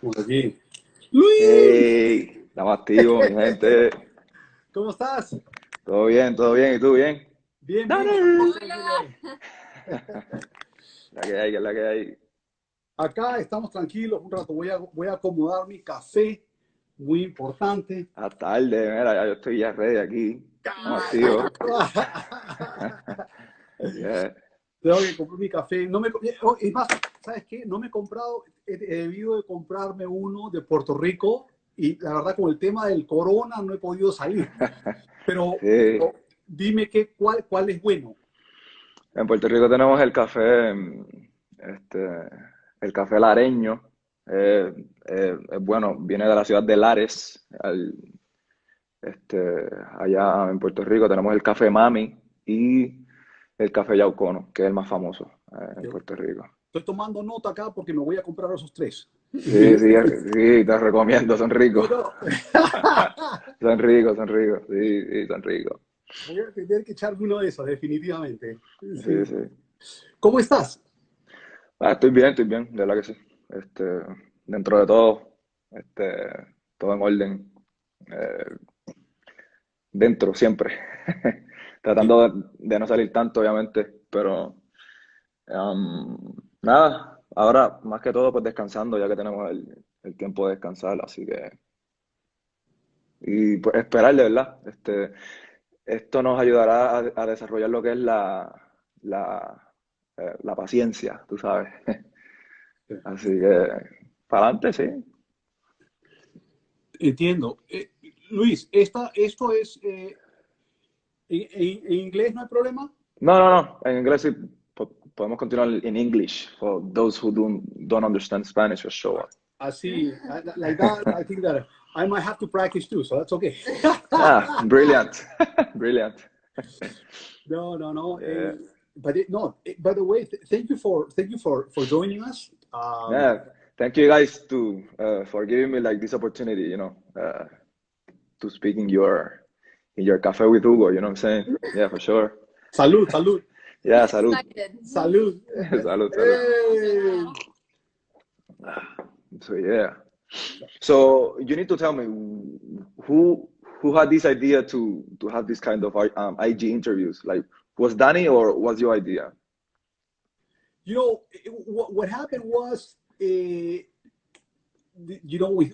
Por aquí. Luis, Hey, estamos activos, mi gente. ¿cómo estás? Todo bien, todo bien. ¿Y tú bien? Bien, bien, ¿qué Dale. andas haciendo ahí? La que hay, que es la que hay. Acá estamos tranquilos un rato. Voy a acomodar mi café, muy importante. A tarde, mira, ya yo estoy ya ready aquí. Estamos activos. Yeah. Tengo que comprar mi café. No me, oh, es más, ¿sabes qué? No me he comprado, he debido de comprarme uno de Puerto Rico y la verdad con el tema del corona no he podido salir. Pero Sí. dime cuál es bueno. En Puerto Rico tenemos el café, este, el café lareño. Es bueno, viene de la ciudad de Lares. Allá en Puerto Rico tenemos el café Mami y el café Yaucono, que es el más famoso en Puerto Rico. Estoy tomando nota acá porque me voy a comprar esos tres. Sí, sí, sí, te recomiendo, son ricos. Pero Son ricos, son ricos. Sí, sí, son ricos. voy a tener que echarme uno de esos, definitivamente. Sí, Sí. sí. ¿Cómo estás? Estoy bien, de verdad que sí. Este, dentro de todo, este, todo en orden. Eh, Dentro, siempre. Sí. Tratando de no salir tanto, obviamente, pero nada, ahora más que todo, pues descansando, ya que tenemos el tiempo de descansar, así que, y pues esperar de verdad. Esto nos ayudará a desarrollar lo que es la paciencia, tú sabes. Así que, para adelante, sí. Entiendo. Luis, esto es en inglés, ¿no hay problema? No, no, no, en inglés sí, podemos continuar en English, for those who don't understand Spanish, for sure. Así, like that, I think that I might have to practice too, so that's okay. Ah, brilliant, brilliant. No, no, no. Yeah, But no. By the way, thank you for joining us. yeah. Thank you guys for giving me like this opportunity, to speak in your cafe with Hugo. You know what I'm saying? Yeah, for sure. Salud, salud, Yeah, salud, salud. salud, salud. Hey. So yeah. So you need to tell me who who had this idea to have this kind of IG interviews. Like, was Danny or was your idea? What happened was,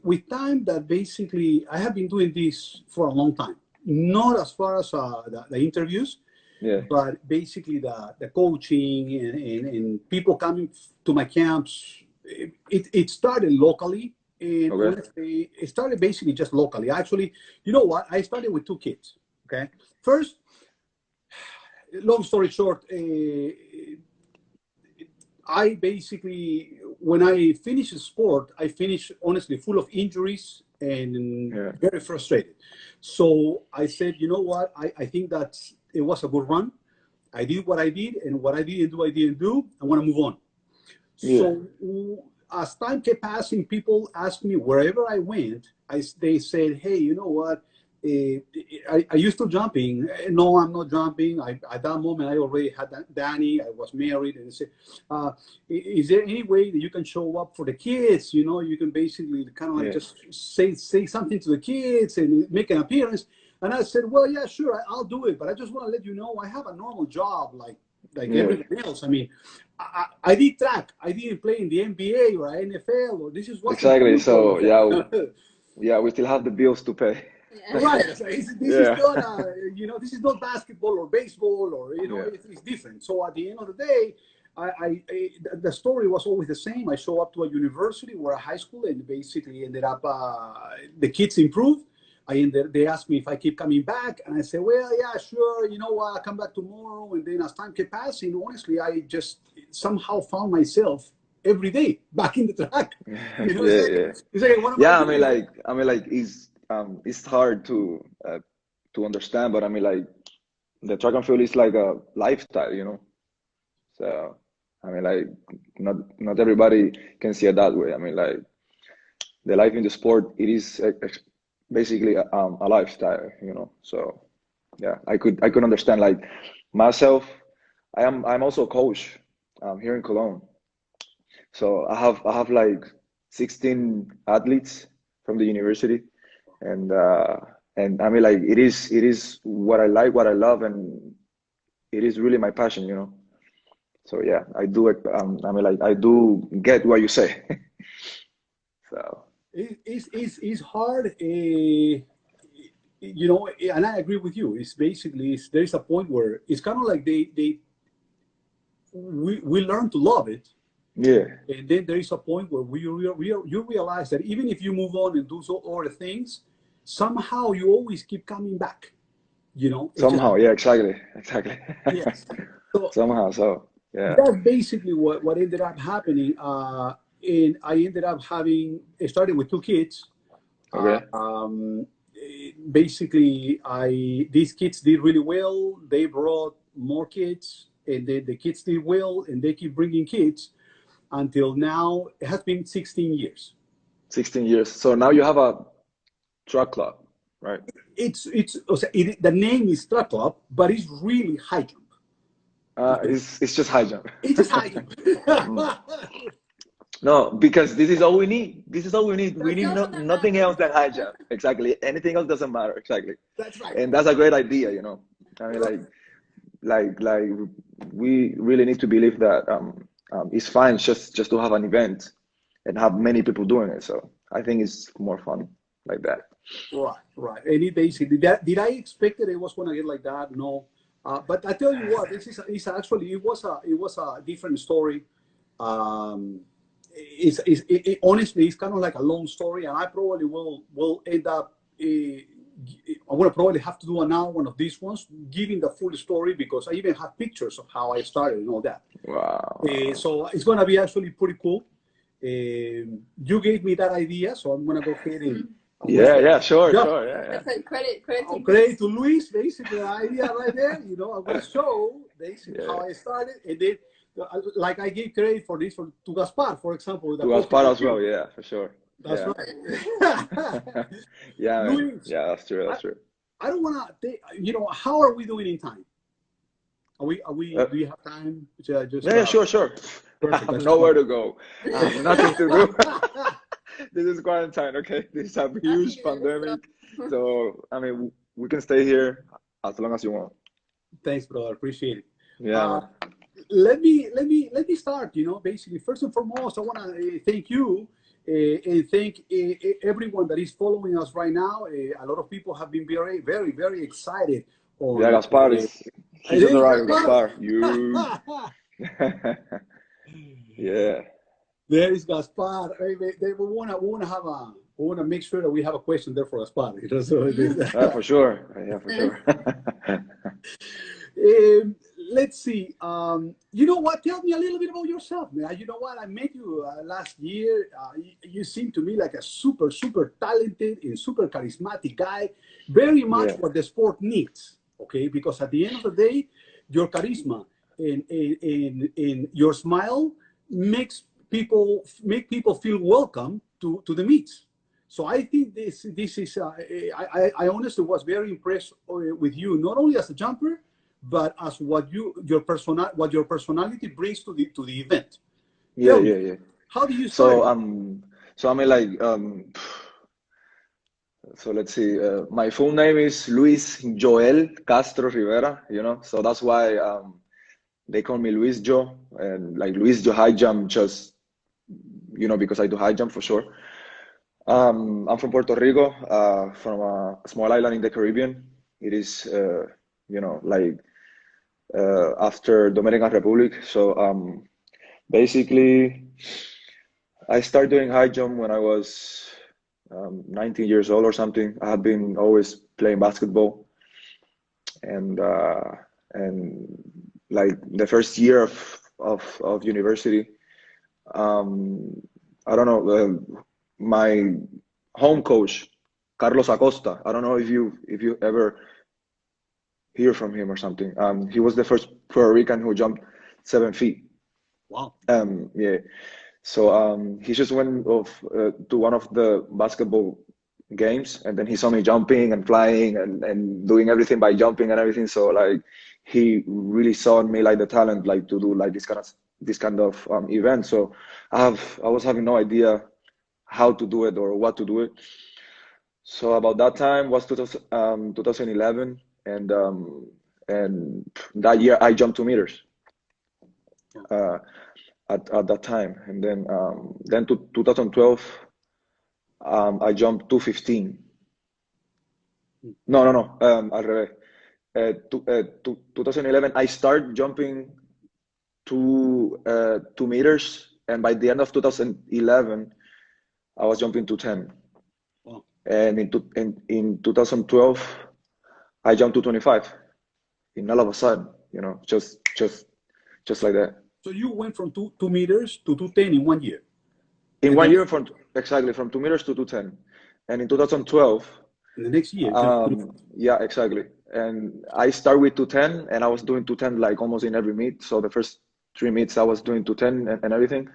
with time that basically I have been doing this for a long time. Not as far as the interviews, Yeah. but basically the coaching and people coming to my camps. It started locally, and Okay. honestly, it started basically just locally. Actually, you know what? I started with two kids. Okay, first, long story short, I basically, when I finished sport, I finished honestly full of injuries and Yeah. very frustrated. So I said, you know what? I think that it was a good run. I did what I did, and what I didn't do. I want to move on. Yeah. So as time kept passing, people asked me wherever I went. They said, "Hey, you know what? Are you still jumping?" No, I'm not jumping. At that moment, I already had Danny. I was married, and they said, "Is there any way that you can show up for the kids? You can basically kind of like Yeah. just say something to the kids and make an appearance." And I said, "Well, yeah, sure, I'll do it, but I just want to let you know I have a normal job like Yeah. everyone else. I mean, I did track. I didn't play in the NBA or NFL, or this wasn't Exactly. football. So yeah, yeah, we still have the bills to pay. Right. So this is Yeah. not, this is not basketball or baseball, or Yeah. it's different. So at the end of the day, the story was always the same. I show up to a university or a high school, and basically ended up the kids improved. They asked me if I keep coming back, and I said, well, yeah, sure. You know what? I'll come back tomorrow. And then as time kept passing, honestly, I just somehow found myself every day back in the track. It's Yeah. like Yeah. it's like what am I Yeah. doing? I mean, like, it's hard to understand, but I mean, like, the track and field is like a lifestyle. So, I mean, like, not everybody can see it that way. I mean, like, the life in the sport, it is basically a lifestyle. So, yeah, I could understand. Like myself, I'm also a coach here in Cologne. So I have like 16 athletes from the university, and I mean, like, it is what I like, what I love, and it is really my passion, you know. So yeah, I do it. I mean, like, I do get what you say. So It's hard, you know, and I agree with you. It's basically there's a point where it's kind of like we learn to love it, yeah, and then there is a point where you realize that even if you move on and do so other things, somehow you always keep coming back. You know, it's just somehow, yeah, exactly. yes. So Somehow, so yeah. that's basically what ended up happening. And I ended up having started with two kids. Uh, Okay. um, Basically, these kids did really well. They brought more kids, and then the kids did well, and they keep bringing kids until now. It has been 16 years. 16 years. So now you have a track club, right? O sea, the name is track club, but it's really high jump. It's just high jump. It's just high jump. Mm. No, because this is all we need. This is all we need. We need nothing else than high jump. Exactly. Anything else doesn't matter. Exactly. That's right. And that's a great idea, you know. I mean, like we really need to believe that it's fine just to have an event and have many people doing it. So I think it's more fun like that. Right. And it basically, did I expect that it was going to get like that? No. But I tell you what, it's actually, it was a different story. Honestly, it's kind of like a long story, and I probably will end up. I'm gonna probably have to do another one of these ones, giving the full story, because I even have pictures of how I started and all that. Wow. So it's gonna be actually pretty cool. You gave me that idea, so I'm gonna go ahead and. Yeah, sure, Yeah. sure, yeah. Credit to Luis, basically the idea right there. You know, I'm gonna show basically how I started, and then like I gave credit for this to Gaspar, for example. To Gaspar as well, yeah, for sure. That's yeah. Right. Yeah, Luis, yeah, that's true. I don't wanna. You know, how are we doing in time? Are we? Do you have time? Yeah, sure. Perfect. I have nowhere to go. I have nothing to do. This is quarantine, okay? This is a huge pandemic. So, I mean, we can stay here as long as you want. Thanks, brother. Appreciate it. Yeah. Let me start. You know, basically, first and foremost, I want to thank you and thank everyone that is following us right now. A lot of people have been very, very, very excited. Yeah, Gaspar he's on the right, Gaspar. You. Yeah. There is Gaspar. We want to make sure that we have a question there for Gaspar. Yeah, for sure. Yeah, for sure. Let's see. You know what? Tell me a little bit about yourself, man. You know what? I met you last year. You seem to me like a super, super talented and super charismatic guy. Very much what the sport needs. Okay, because at the end of the day, your charisma and your smile make people feel welcome to the meets. So I think this is I honestly was very impressed with you, not only as a jumper, but as what your personality brings to the event. Yeah. How do you start? So I mean, like, so let's see. My full name is Luis Joel Castro Rivera. You know, so that's why they call me Luis Joe, and like Luis Joe high jump, just, you know, because I do high jump for sure. I'm from Puerto Rico, from a small island in the Caribbean. It is, you know, like after Dominican Republic. So basically, I started doing high jump when I was 19 years old or something. I have been always playing basketball, and like the first year of university, I don't know, my home coach, Carlos Acosta. I don't know if you ever hear from him or something. He was the first Puerto Rican who jumped 7 feet. Wow. Yeah. So he just went to one of the basketball games, and then he saw me jumping and flying and doing everything by jumping and everything. So like he really saw in me like the talent, like to do like this kind of event. So I was having no idea how to do it or what to do it. So about that time was 2011, and that year I jumped 2 meters uh, at that time, and then to 2012 I jumped 215. No, al revés. 2011 I started jumping 2 meters, and by the end of 2011 I was jumping 210. Wow. And in 2012 I jumped to 25 in all of a sudden, just like that. So you went from 2 meters to 210 in 1 year. In And one then year, from 2 meters to 210. And in 2012, in the next year, yeah, exactly. And I started with 210, and I was doing 210 like almost in every meet. So the first 3 meets I was doing 210 and everything.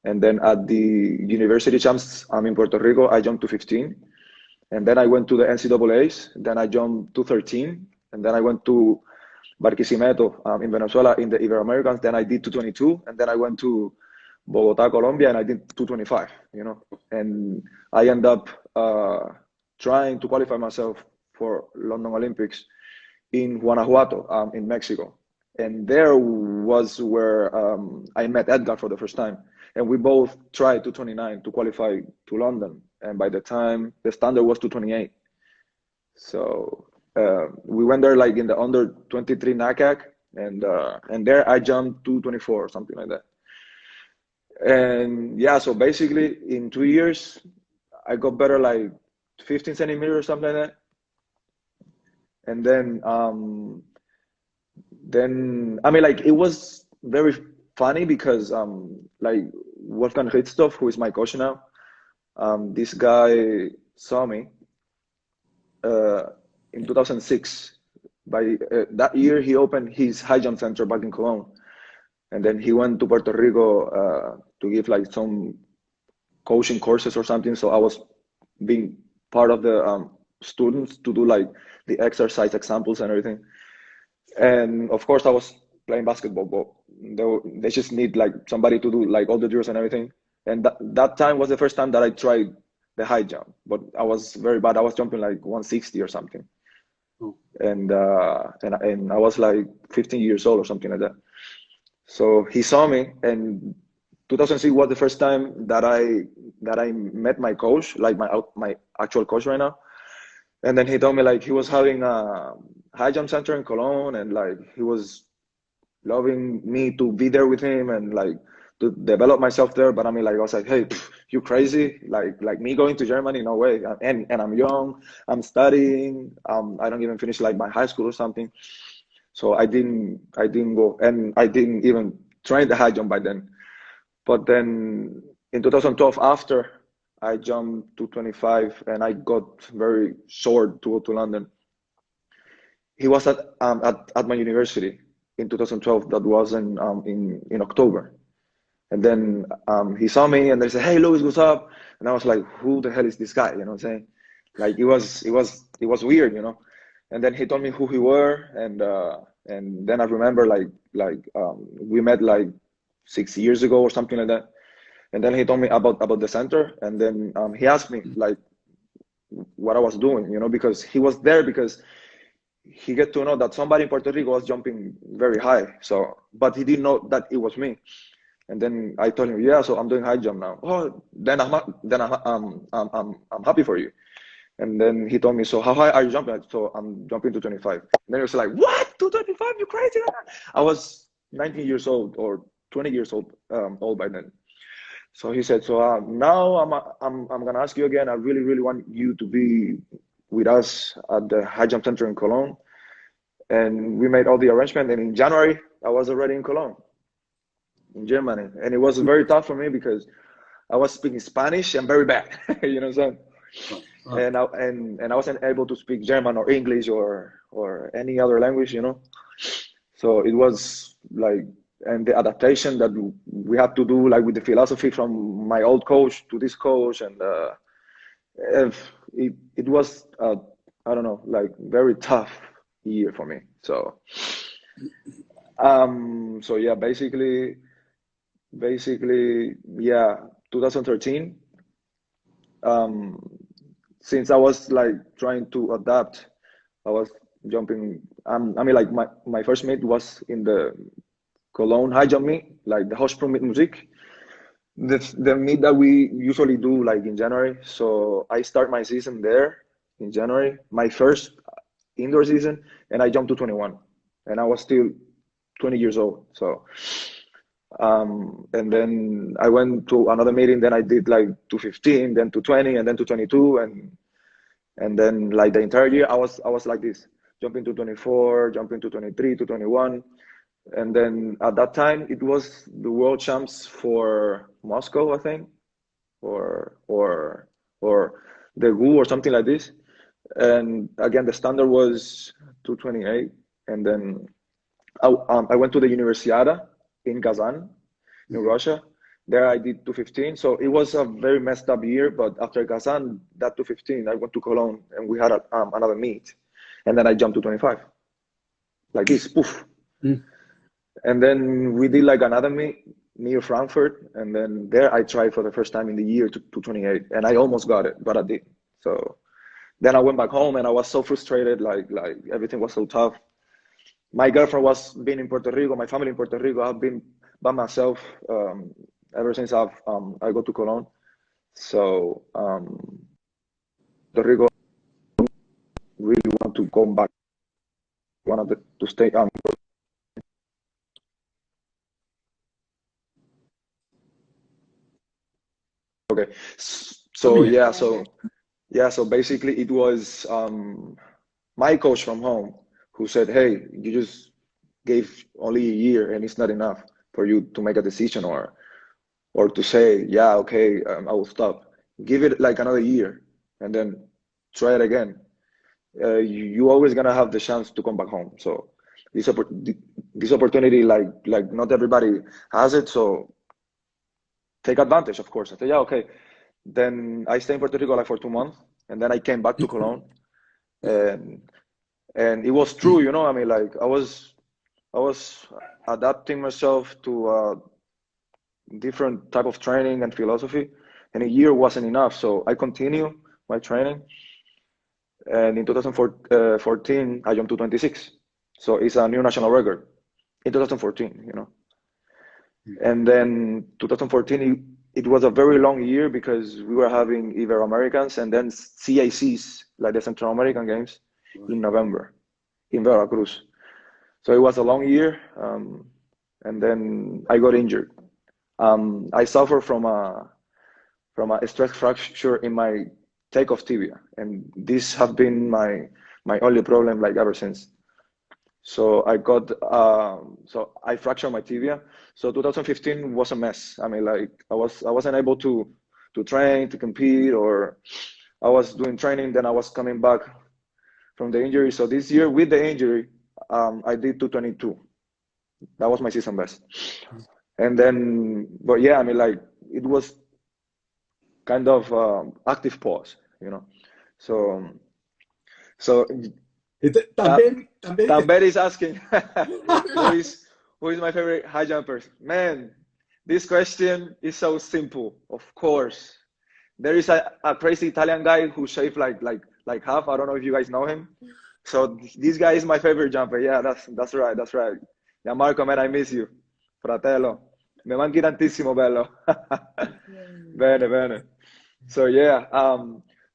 And then at the university champs in Puerto Rico, I jumped to 15. And then I went to the NCAAs. Then I jumped to 13. And then I went to Barquisimeto in Venezuela in the Ibero-Americans. Then I did 222. And then I went to Bogotá, Colombia, and I did 225, And I end up trying to qualify myself for London Olympics in Guanajuato, in Mexico. And there was where I met Edgar for the first time. And we both tried 229 to qualify to London. And by the time, the standard was 228. So we went there like in the under 23 NACAC, and there I jumped 224 or something like that. And yeah, so basically in 2 years, I got better like 15 centimeters or something like that. And then I mean, like, it was very funny because like Wolfgang Richthof, who is my coach now, this guy saw me in 2006. By that year, he opened his high jump center back in Cologne. And then he went to Puerto Rico to give like some coaching courses or something. So I was being part of the students to do like the exercise examples and everything. And of course I was playing basketball, but they just need like somebody to do like all the drills and everything. And that time was the first time that I tried the high jump, but I was very bad. I was jumping like 160 or something. Oh. And I was like 15 years old or something like that. So he saw me, and 2006 was the first time that I met my coach, like my actual coach right now. And then he told me like he was having a high jump center in Cologne, and like he was loving me to be there with him and like to develop myself there. But I mean, like, I was like, hey, you crazy? Like me going to Germany? No way. And I'm young. I'm studying. I don't even finish like my high school or something. So I didn't go, and I didn't even try the high jump by then. But then in 2012, after I jumped to 25 and I got very short to go to London, he was at my university in 2012. That was in October. And then he saw me and they said, hey, Luis, what's up? And I was like, who the hell is this guy? You know what I'm saying? Like, it was weird, And then he told me who he were, and then I remember like we met like 6 years ago or something like that. And then he told me about the center, and then he asked me like what I was doing, because he was there because he get to know that somebody in Puerto Rico was jumping very high. So, but he didn't know that it was me. And then I told him, yeah, so I'm doing high jump now. Oh, then I'm happy for you. And then he told me, so how high are you jumping? So I'm jumping to 25. And then he was like, what? 225? You crazy? I was 19 years old or 20 years old by then. So he said, so now I'm gonna ask you again. I really, really want you to be with us at the high jump center in Cologne. And we made all the arrangement. And in January, I was already in Cologne, in Germany. And it was very tough for me because I was speaking Spanish and very bad. You know what I'm saying? And I wasn't able to speak German or English or any other language, So it was like, and the adaptation that we had to do, like with the philosophy from my old coach to this coach, and it was I don't know, like very tough year for me. So so yeah, basically yeah, 2013 since I was like trying to adapt, I was jumping. I mean, like my first meet was in the Cologne high jump meet, like the Hochsprung mit Musik. The meet that we usually do like in January. So I start my season there in January, my first indoor season, and I jumped to 21, and I was still 20 years old. So, and then I went to another meeting. Then I did like 215, then 220, and then 222, and then like the entire year I was like this, jumping to 24, jumping to 23, to 21. And then at that time it was the world champs for Moscow, I think, or the GU or something like this. And again, the standard was 228. And then I went to the Universiada in Kazan, in Russia. There I did 215. So it was a very messed up year. But after Kazan, that 215, I went to Cologne and we had another meet. And then I jumped to 25. Like this, poof. And then we did like another meet near Frankfurt. And then there I tried for the first time in the year to 28. And I almost got it, but I didn't. So then I went back home and I was so frustrated. Like everything was so tough. My girlfriend was being in Puerto Rico, my family in Puerto Rico. I've been by myself ever since I go to Cologne. So Puerto Rico really want to come back. Wanted to stay. Okay. So so basically it was my coach from home who said, "Hey, you just gave only a year and it's not enough for you to make a decision or to say, yeah, okay, I will stop. Give it like another year and then try it again. You always gonna have the chance to come back home. So this opportunity, like not everybody has it. So take advantage, of course." I said, yeah, okay. Then I stayed in Puerto Rico like for 2 months, and then I came back to Cologne, and it was true, you know. I mean, like I was adapting myself to a different type of training and philosophy, and a year wasn't enough. So I continued my training, and in 2014 I jumped to 26. So it's a new national record in 2014, you know. And then 2014, it was a very long year because we were having Ibero-Americans and then CICs, like the Central American Games, in November in Veracruz. So it was a long year, and then I got injured. I suffered from a stress fracture in my takeoff tibia, and this has been my only problem like ever since. So I fractured my tibia. So 2015 was a mess. I mean, like I wasn't able to train, to compete, or I was doing training, then I was coming back from the injury. So this year with the injury, I did 222. That was my season best. And then, but yeah, I mean, like it was kind of active pause, you know. So Tamber is asking, who is my favorite high jumper? Man, this question is so simple. Of course, there is a crazy Italian guy who shaved like half. I don't know if you guys know him. So this guy is my favorite jumper. Yeah, that's right. Yeah, Marco, man, I miss you, fratello. Me manchi tantissimo, bello. Bene. So yeah,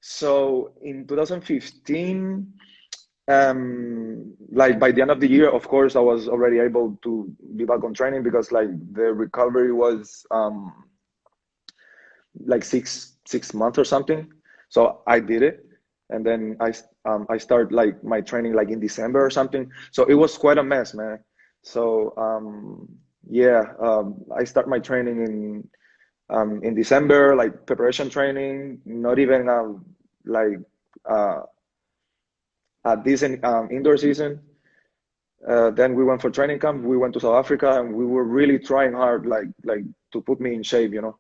so in 2015. Like by the end of the year, of course, I was already able to be back on training because like the recovery was like six months or something. So I did it, and then I started like my training like in December or something. So it was quite a mess, man. So I start my training in December, like preparation training, not even a decent indoor season. Then we went for training camp. We went to South Africa, and we were really trying hard, like to put me in shape, you know,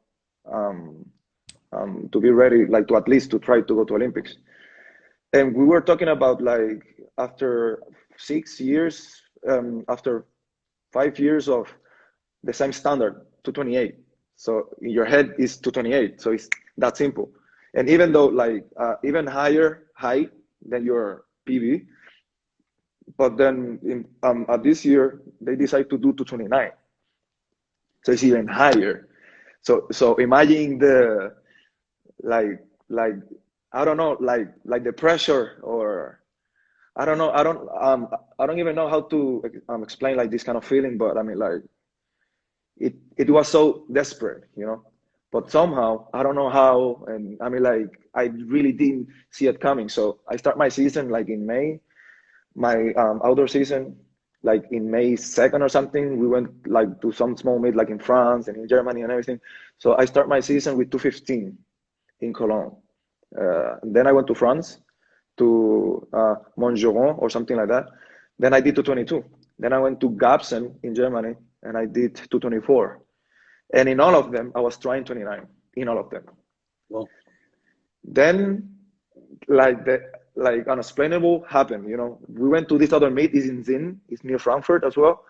to be ready, like to at least to try to go to Olympics. And we were talking about like after 6 years, after 5 years of the same standard, 228. So in your head is 228. So it's that simple. And even though like even higher height than your PB, but then at this year they decide to do 229, so it's even higher. So imagine the like I don't know, like the pressure, or I don't know, I don't even know how to explain like this kind of feeling, but I mean like it was so desperate, you know. But somehow I don't know how, and I mean like I really didn't see it coming. So I start my season like in May, my outdoor season, like in May 2nd or something. We went like to some small meet like in France and in Germany and everything. So I start my season with 215 in Cologne. And then I went to France to Montgeron or something like that. Then I did 222. Then I went to Gabsen in Germany and I did 224. And in all of them, I was trying 29 in all of them. Well, then like the like unexplainable happened, you know. We went to this other meet, is in Zinn, it's near Frankfurt as well.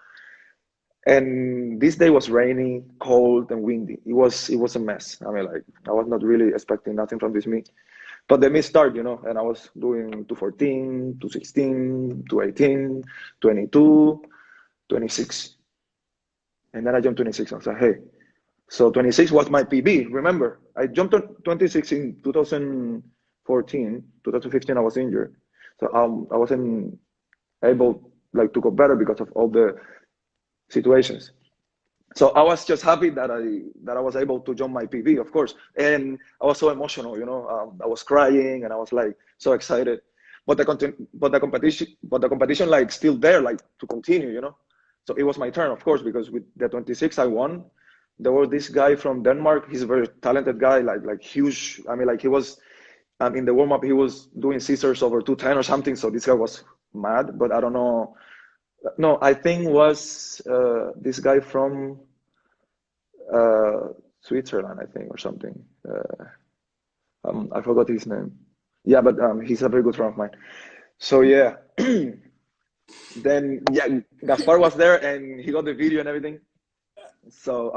And this day was rainy, cold, and windy. It was a mess. I mean, like I was not really expecting nothing from this meet. But the meet started, you know, and I was doing 214, 216, 218, 22, 26. And then I jumped 26. I was like, hey. So 26 was my PB. Remember, I jumped on 26 in 2014. 2015, I was injured. So I wasn't able like to go better because of all the situations. So I was just happy that I was able to jump my PB, of course. And I was so emotional, you know. I was crying and I was like so excited. But the competition like still there, like to continue, you know. So it was my turn, of course, because with the 26 I won. There was this guy from Denmark. He's a very talented guy, like huge. I mean, like he was in the warm up, he was doing scissors over 210 or something. So this guy was mad, but I don't know. No, I think was this guy from Switzerland, I think, or something. I forgot his name. Yeah, but he's a very good friend of mine. So yeah, then yeah, Gaspar was there and he got the video and everything. So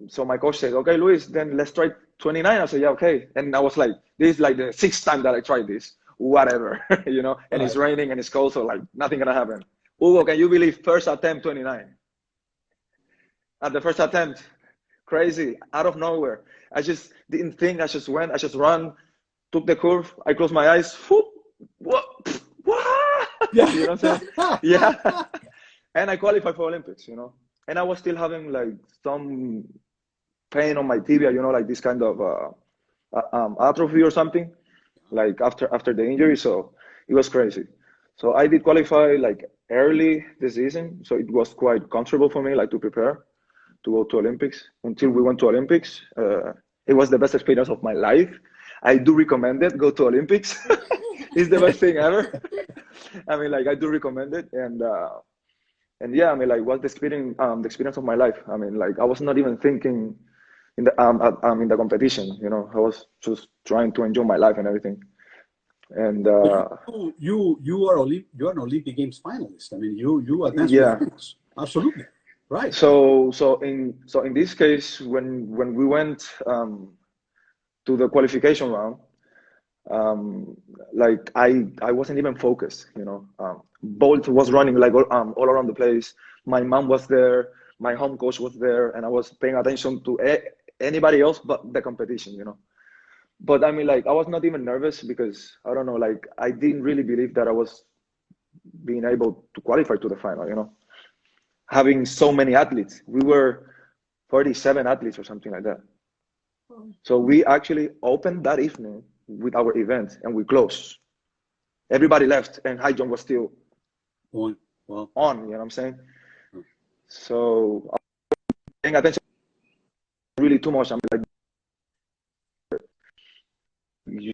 so my coach said, okay, Luis, then let's try 29. I said, yeah, okay. And I was like, this is like the 6th time that I tried this, whatever, you know. And it's raining and it's cold, so like nothing gonna happen. Hugo, can you believe first attempt 29? At the first attempt, crazy, out of nowhere. I just didn't think. I just went. I just ran, took the curve. I closed my eyes. Whoop, what? yeah. You know what I'm saying? Yeah. And I qualified for Olympics, you know. And I was still having like some pain on my tibia, you know, like this kind of atrophy or something, like after the injury. So it was crazy. So I did qualify like early this season, so it was quite comfortable for me, like to prepare to go to Olympics. Until we went to Olympics, it was the best experience of my life. I do recommend it. Go to Olympics. It's the best thing ever. I mean, like I do recommend it, and yeah, I mean, like, what's the experience of my life? I mean, like, I was not even thinking in the competition. You know, I was just trying to enjoy my life and everything. And you are an Olympic Games finalist. I mean, you advanced yeah, with finals. Absolutely, right. So in this case, when we went to the qualification round, like I wasn't even focused, you know. Bolt was running like all around the place. My mom was there, my home coach was there, and I was paying attention to anybody else but the competition, you know. But I mean, like, I was not even nervous because I don't know, like, I didn't really believe that I was being able to qualify to the final, you know. Having so many athletes, we were 47 athletes or something like that. So we actually opened that evening with our event and we closed. Everybody left and high jump was still on. Well, on, you know what I'm saying? So I was paying attention really too much. I mean, like, you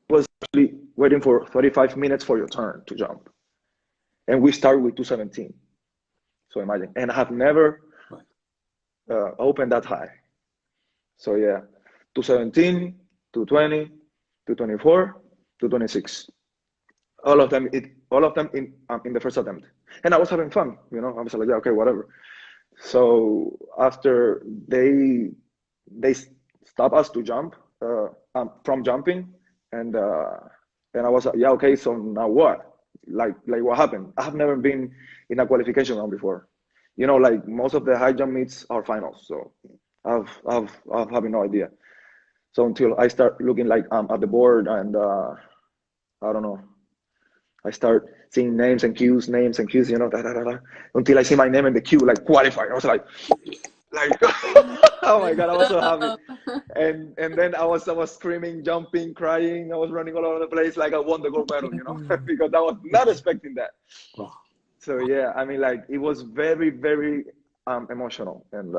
was actually waiting for 35 minutes for your turn to jump. And we started with 217. So imagine, and I have never opened that high. So yeah, 217, 220, 224, 226. All of them in the first attempt. And I was having fun, you know. I was like, yeah, okay, whatever. So after they stop us to jump from jumping, and I was like, yeah, okay, so now what? Like what happened? I have never been in a qualification round before. You know, like most of the high jump meets are finals, so I've having no idea. So until I start looking like at the board, and I don't know, I start seeing names and cues, you know, until I see my name in the queue, like qualified. I was like, oh my God, I was so happy. And then I was screaming, jumping, crying. I was running all over the place like I won the gold medal, you know, because I was not expecting that. So yeah, I mean, like it was very, very emotional, and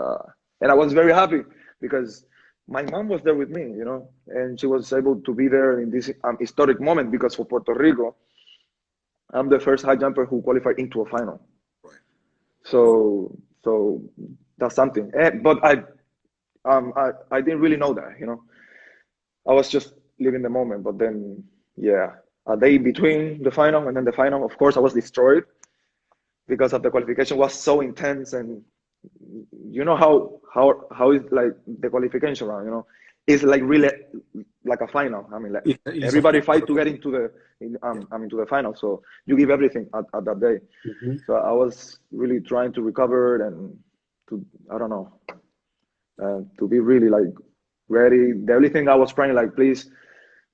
I was very happy because my mom was there with me, you know, and she was able to be there in this historic moment, because for Puerto Rico, I'm the first high jumper who qualified into a final. So that's something. But I didn't really know that, you know. I was just living the moment. But then, yeah, a day between the final and then the final, of course, I was destroyed because of the qualification was so intense. And you know how is like the qualification round, you know, it's like really like a final. I mean, like everybody fight to get into the final. So you give everything at that day. So I was really trying to recover and to, I don't know, to be really like ready. The only thing I was praying, like, please,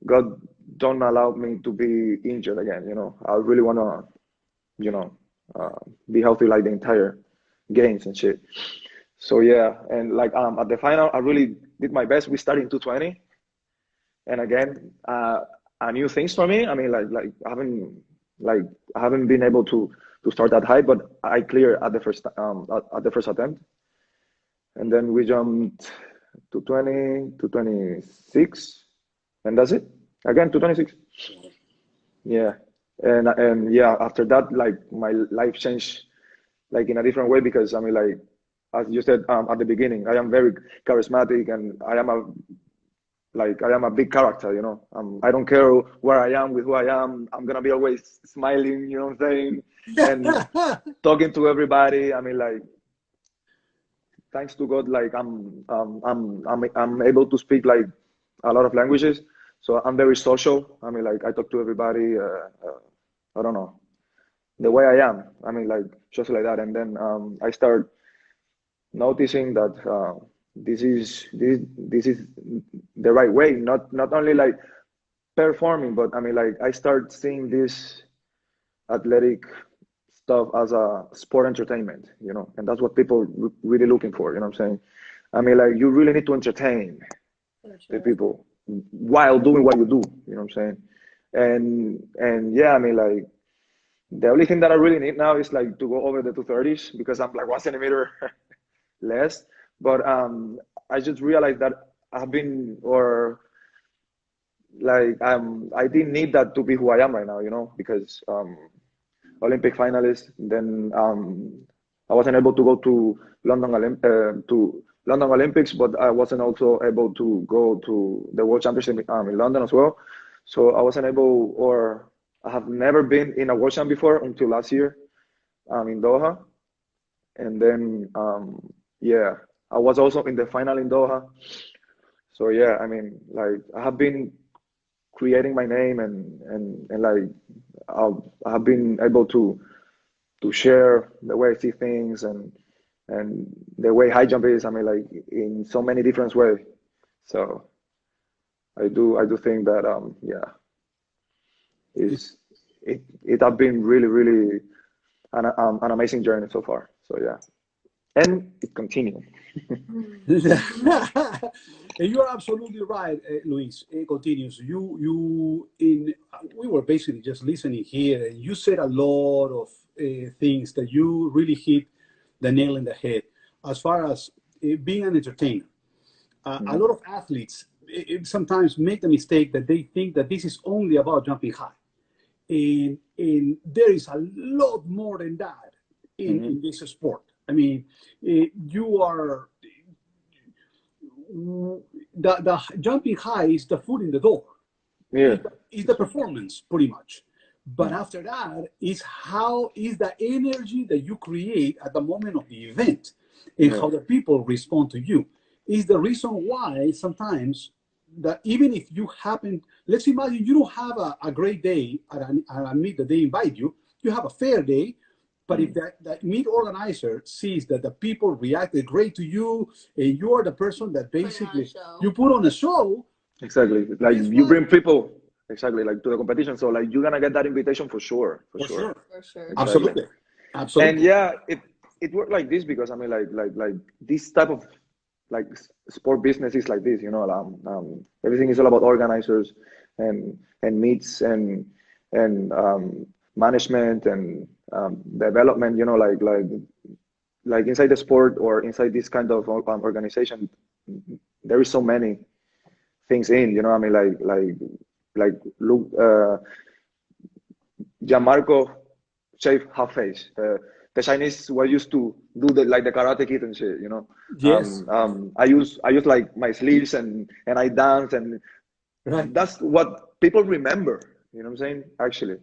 God, don't allow me to be injured again. You know, I really want to, you know, be healthy like the entire games and shit. So yeah, and like at the final, I really did my best. We started in 220, and again, new things for me. I mean, I haven't been able to start that high, but I cleared at the first attempt, and then we jumped to 26, and that's it. Again, 226. Yeah, and yeah, after that, like my life changed, like in a different way, because I mean, like as you said at the beginning, I am very charismatic, and I am a big character, you know. I don't care where I am with who I am. I'm gonna be always smiling, you know what I'm saying, and talking to everybody. I mean, like, thanks to God, like I'm able to speak like a lot of languages, so I'm very social. I mean, like I talk to everybody. I don't know, the way I am. I mean, like just like that, and then I start noticing that this is the right way. Not only like performing, but I mean, like I start seeing this athletic stuff as a sport entertainment, you know, and that's what people really looking for. You know what I'm saying? I mean, like you really need to entertain the people while doing what you do. You know what I'm saying? And yeah, I mean, like the only thing that I really need now is like to go over the 230s, because I'm like 1 centimeter less. But I just realized that I've been, or like I didn't need that to be who I am right now, you know, because Olympic finalist. Then I wasn't able to go to London Olympics, but I wasn't also able to go to the World Championship in London as well. So I wasn't able, or I have never been in a World Champ before until last year in Doha. And then yeah, I was also in the final in Doha. So yeah, I mean, like I have been creating my name, and like I have been able to share the way I see things, and the way high jump is. I mean, like in so many different ways. So I do think that yeah, it have been really an amazing journey so far. So yeah, and it continues. And you are absolutely right, Luis. It continues. We were basically just listening here, and you said a lot of things that you really hit the nail in the head. As far as being an entertainer, a lot of athletes sometimes make the mistake that they think that this is only about jumping high, and there is a lot more than that in this sport. I mean, you are the jumping high is the foot in the door. Yeah, Is the performance pretty much, but after that is how is the energy that you create at the moment of the event, and how the people respond to you. is the reason why sometimes that even if you happen, let's imagine you don't have a great day at a meet that they invite you, you have a fair day, but if that meet organizer sees that the people reacted great to you and you are the person that basically you put on a show. Exactly. Like you bring people exactly like to the competition. So like you're gonna get that invitation for sure. For sure. Exactly. Absolutely. And yeah, it worked like this because I mean like this type of like sport business is like this, you know. Everything is all about organizers and meets and management and development, you know, like inside the sport or inside this kind of organization, there is so many things in, you know. I mean, like look, Gianmarco shaved half face. The Chinese were used to do the Karate Kid and shit, you know. Yes. I use like my sleeves and I dance and that's what people remember. You know what I'm saying? Actually.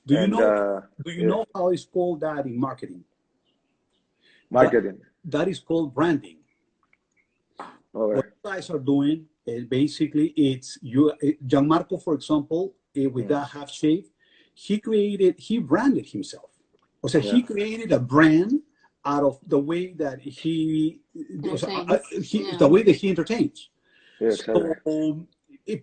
Do you know how it's called that in marketing? Marketing. That is called branding. Okay. What you guys are doing is basically it's you. Gianmarco, for example, with that half shave, he branded himself. So he created a brand out of the way that the way that he entertains. Yeah, exactly. So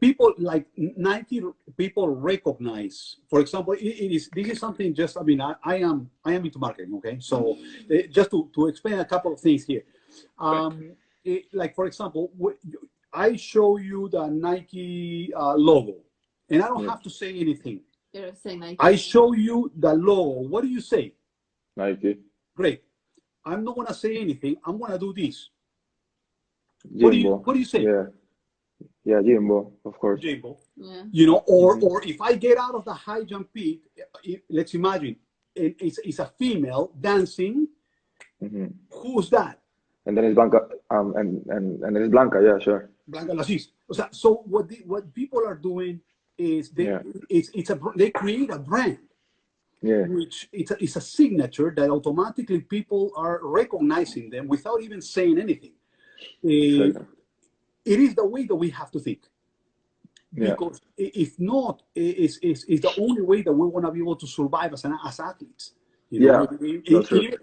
people like Nike, people recognize. For example, this is something. Just I mean, I am into marketing. Okay, so just to explain a couple of things here. Like for example, I show you the Nike logo, and I don't have to say anything. I show you the logo. What do you say? Nike. Great. I'm not gonna say anything. I'm gonna do this. Jimbo. What do you say? Yeah, Jimbo, of course. Jimbo. Yeah. You know, or if I get out of the high jump pit, let's imagine it's a female dancing. Who's that? And then it's Blanca. And then it's Blanca. Yeah, sure. Blanca Lasis. So what people are doing is they create a brand. Yeah. Which it's a signature that automatically people are recognizing them without even saying anything. It is the way that we have to think. Because if not, it's the only way that we're going to be able to survive as athletes. You know,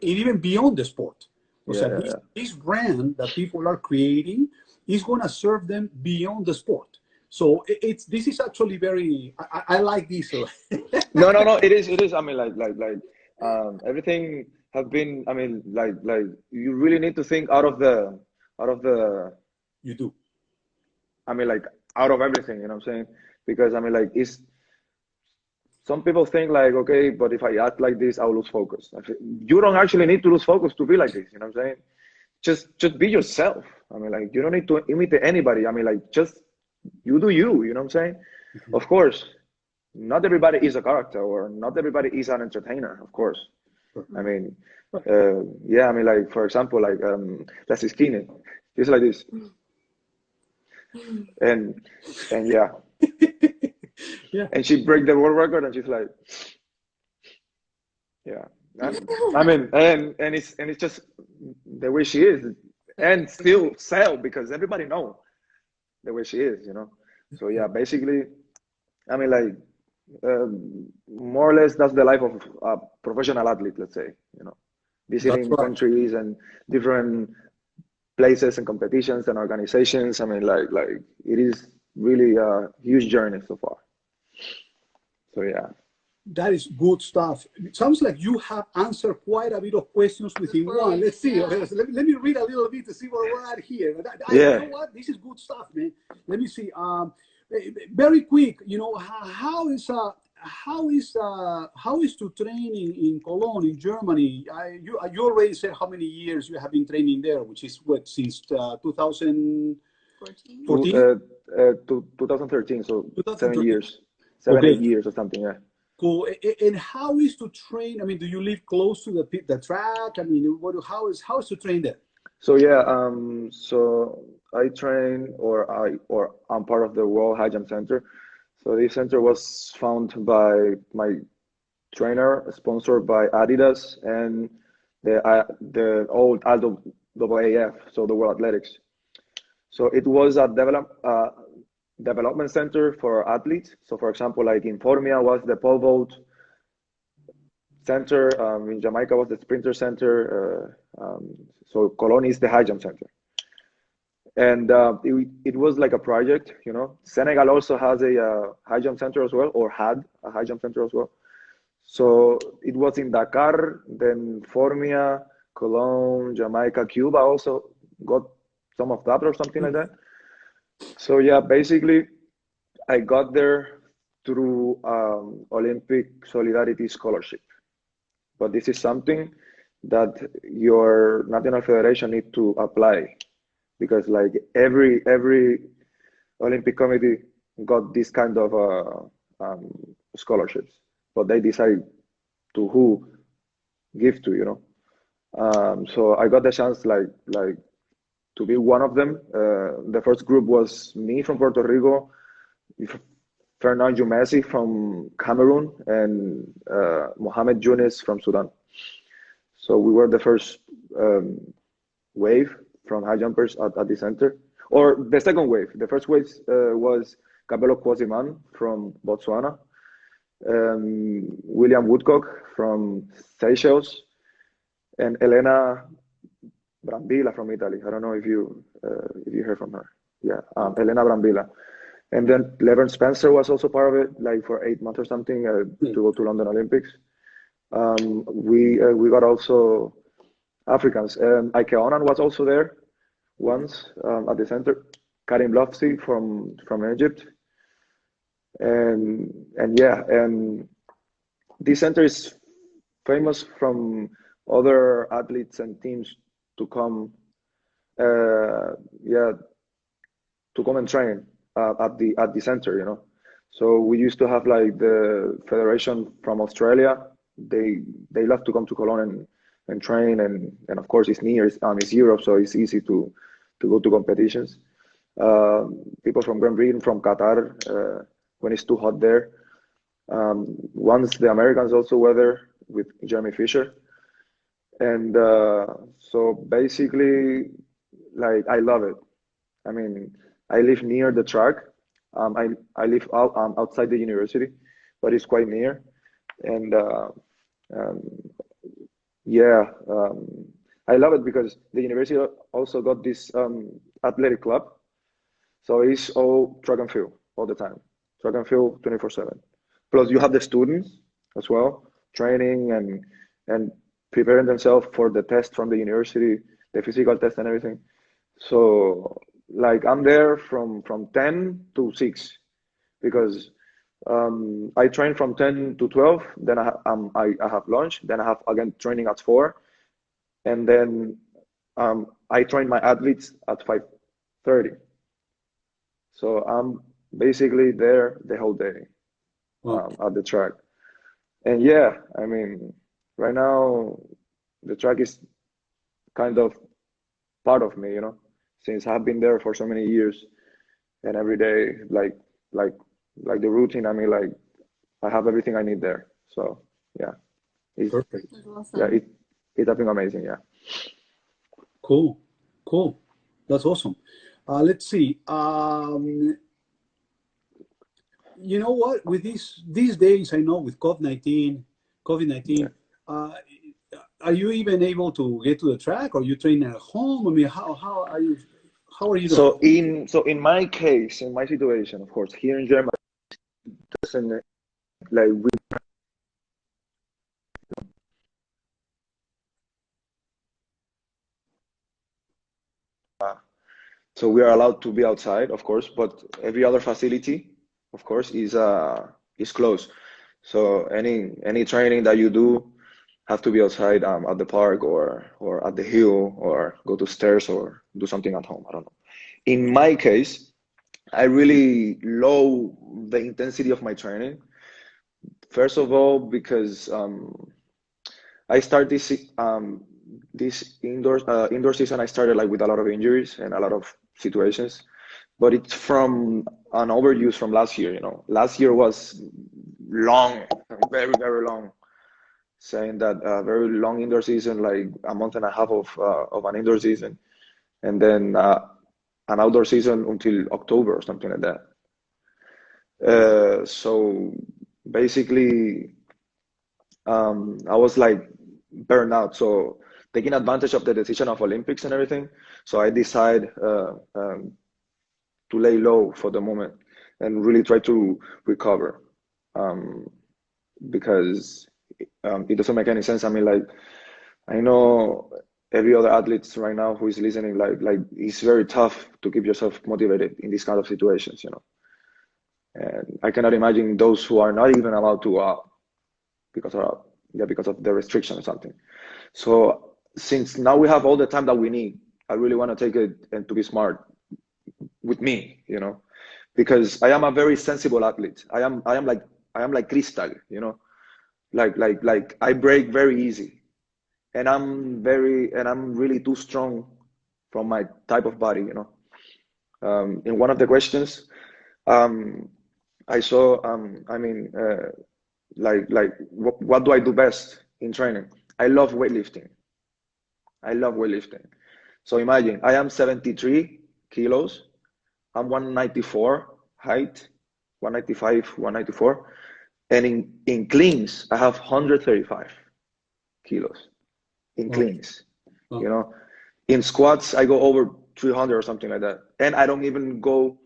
even beyond the sport. This brand that people are creating is going to serve them beyond the sport. So this is actually very. I like this. No. It is. I mean, like everything have been. I mean, like you really need to think out of the. You do. I mean, like out of everything. You know what I'm saying? Because I mean, like it's. Some people think like, okay, but if I act like this, I'll lose focus. You don't actually need to lose focus to be like this. You know what I'm saying? Just be yourself. I mean, like you don't need to imitate anybody. I mean, like just. You do you know what I'm saying? Of course, not everybody is a character or not everybody is an entertainer, of course. I mean, I mean, like, for example, like, that's skinny. He's like this. And yeah. And she break the world record and she's like, yeah. I mean, and it's just the way she is and still sell because everybody know the way she is, you know. So yeah, basically, I mean, like more or less that's the life of a professional athlete, let's say, you know, visiting countries and different places and competitions and organizations. I mean, like it is really a huge journey so far. So yeah. That is good stuff. It sounds like you have answered quite a bit of questions within one. Let's see. Okay, so let me read a little bit to see where we're at here. You know what? This is good stuff, man. Let me see. Very quick. You know, how is to train in Cologne in Germany? You already said how many years you have been training there, which is what since 2014. 2013. So 7 years, 8 years or something. Yeah. Cool. And how is to train? I mean, do you live close to the track? I mean, how is to train there? So yeah, so I train or I'm part of the World High Jump Center. So this center was founded by my trainer, sponsored by Adidas and the old AAF, so the World Athletics. So it was a development center for athletes. So for example, like in Formia was the pole vault center, in Jamaica was the sprinter center, so Cologne is the high jump center. And it was like a project, you know. Senegal also has a high jump center as well, or had a high jump center as well. So it was in Dakar, then Formia, Cologne, Jamaica, Cuba also got some of that or something like that. So yeah, basically I got there through Olympic Solidarity Scholarship. But this is something that your national federation need to apply, because like every Olympic committee got this kind of scholarships, but they decide to who give to, you know. So I got the chance like to be one of them. The first group was me from Puerto Rico, Fernand Messi from Cameroon, and Mohamed Younes from Sudan. So we were the first wave from high jumpers at the center, or the second wave. The first wave was Kabelo Kwasiman from Botswana, William Woodcock from Seychelles, and Elena Brambilla from Italy. I don't know if you heard from her. Yeah, Elena Brambilla. And then Levern Spencer was also part of it, like for 8 months or something, to go to London Olympics. We got also Africans. Ike Onan was also there once at the center. Karim Lofsy from Egypt. And yeah, and this center is famous from other athletes and teams to come, yeah, to come and train at the center, you know. So we used to have like the federation from Australia. They love to come to Cologne and train, and of course it's near, it's Europe, so it's easy to go to competitions. People from Great Britain, from Qatar, when it's too hot there. Once the Americans also were there with Jeremy Fisher. And so basically, like, I love it. I mean, I live near the track. I live outside the university, but it's quite near. And yeah, I love it because the university also got this athletic club. So it's all track and field all the time. Track and field 24/7. Plus you have the students as well, training and preparing themselves for the test from the university, the physical test and everything. So like I'm there from 10 to 6 because I train from 10 to 12, then I have lunch, then I have again training at 4, and then I train my athletes at 5:30. So I'm basically there the whole day at the track. And yeah, I mean, right now the track is kind of part of me, you know, since I've been there for so many years, and every day, like the routine. I mean, like I have everything I need there. So yeah, it's Perfect. Awesome. yeah, it has been amazing. Yeah. Cool. That's awesome. Let's see. You know what? With these days, I know with COVID-19, Yeah. are you even able to get to the track, or you train at home? I mean, how are you doing? So in my case, in my situation, of course, here in Germany, doesn't like we. So we are allowed to be outside, of course, but every other facility, of course, is closed. So any training that you do have to be outside at the park or at the hill or go to stairs or do something at home. I don't know. In my case, I really low the intensity of my training. First of all, because I start this indoor season. I started like with a lot of injuries and a lot of situations, but it's from an overuse from last year. You know, last year was long, very very long. Saying that very long indoor season, like a month and a half of an indoor season, and then an outdoor season until October or something like that. So basically, I was like burned out. So taking advantage of the decision of Olympics and everything, so I decided to lay low for the moment and really try to recover, because it doesn't make any sense. I mean, like, I know every other athlete right now who is listening, like it's very tough to keep yourself motivated in these kind of situations, you know. And I cannot imagine those who are not even allowed to go out because of the restriction or something. So since now we have all the time that we need, I really want to take it and to be smart with me, you know, because I am a very sensible athlete. I am like crystal, you know, like I break very easy, and I'm really too strong from my type of body, you know. In one of the questions, I saw, what do I do best in training? I love weightlifting. I love weightlifting. So imagine, I am 73 kilos. I'm 194 height, 195, 194. And in cleans, I have 135 kilos in cleans, you know. In squats, I go over 300 or something like that. And I don't even go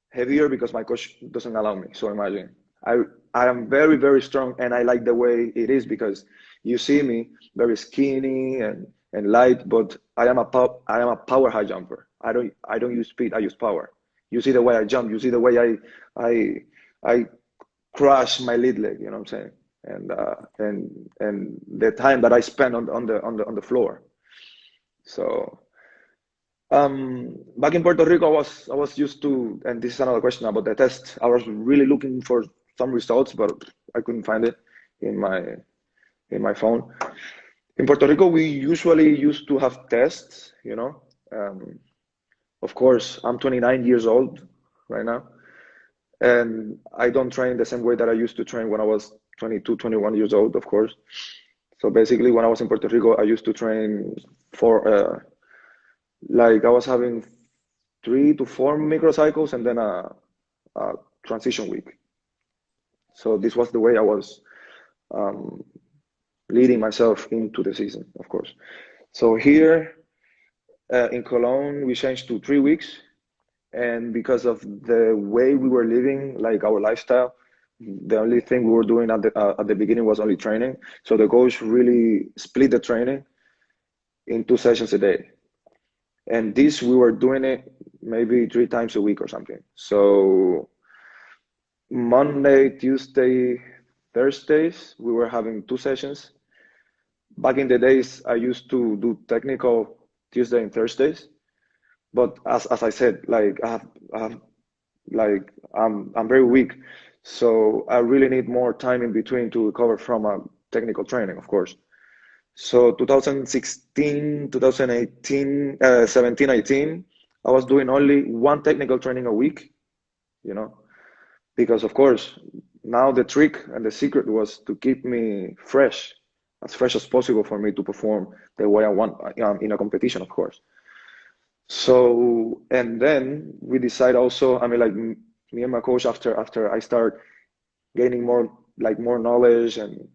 heavier because my coach doesn't allow me. So imagine, I am very, very strong, and I like the way it is because you see me very skinny and light, but I am a power high jumper. I don't use speed, I use power. You see the way I jump, you see the way I crush my lead leg, you know what I'm saying? And the time that I spend on the floor. So back in Puerto Rico, I was used to, and this is another question about the test. I was really looking for some results, but I couldn't find it in my phone. In Puerto Rico, we usually used to have tests, you know. Of course, I'm 29 years old right now, and I don't train the same way that I used to train when I was 22, 21 years old, of course. So basically, when I was in Puerto Rico, I used to train for like I was having 3 to 4 microcycles and then a transition week. So this was the way I was leading myself into the season, of course. So here in Cologne, we changed to 3 weeks. And because of the way we were living, like our lifestyle, the only thing we were doing at the beginning was only training. So the coach really split the training in 2 sessions a day. And this, we were doing it maybe 3 times a week or something. So Monday, Tuesday, Thursdays, we were having 2 sessions. Back in the days, I used to do technical Tuesday and Thursdays. But as I said, like I'm very weak. So I really need more time in between to recover from a technical training, of course. So 2016, 2018, 17, 18, I was doing only 1 technical training a week, you know, because of course, now the trick and the secret was to keep me fresh as possible for me to perform the way I want in a competition, of course. So, and then we decide also, I mean, like me and my coach, after I start gaining more knowledge and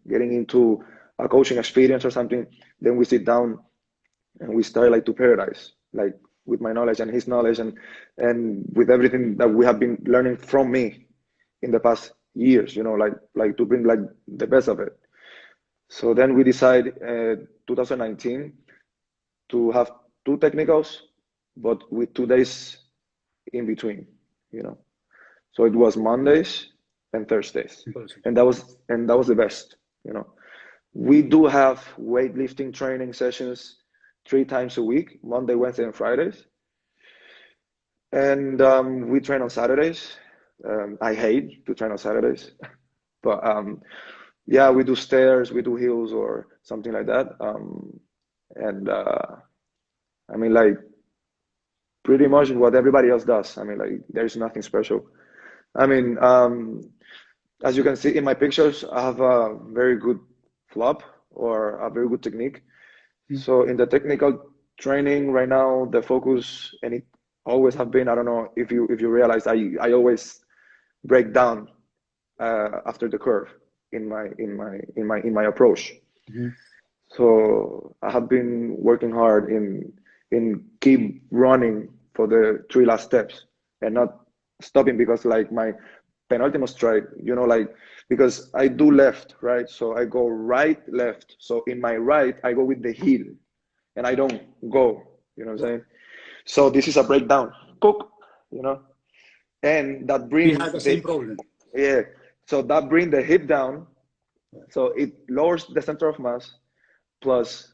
getting into a coaching experience or something, then we sit down and we start like to paradise, like with my knowledge and his knowledge and with everything that we have been learning from me in the past years, you know, like to bring like the best of it. So then we decide 2019 to have 2 technicals, but with 2 days in between, you know. So it was Mondays and Thursdays, and that was the best, you know. We do have weightlifting training sessions 3 times a week, Monday, Wednesday, and Fridays. And we train on Saturdays. I hate to train on Saturdays, but yeah, we do stairs, we do hills or something like that. I mean, like pretty much what everybody else does. I mean, like there's nothing special. I mean, as you can see in my pictures, I have a very good flop or a very good technique. So in the technical training right now, the focus, and always have been. I don't know if you realize I always break down after the curve in my approach. Mhm. So I have been working hard in keep running for the three last steps and not stopping, because like my penultimate stride, like, because I do left, right? So I go right, left. So in my right, I go with the heel and I don't go, you know what I'm saying? So this is a breakdown, cook, you know, and that We bring had the same problem. yeah, so that bring the hip down, so it lowers the center of mass, plus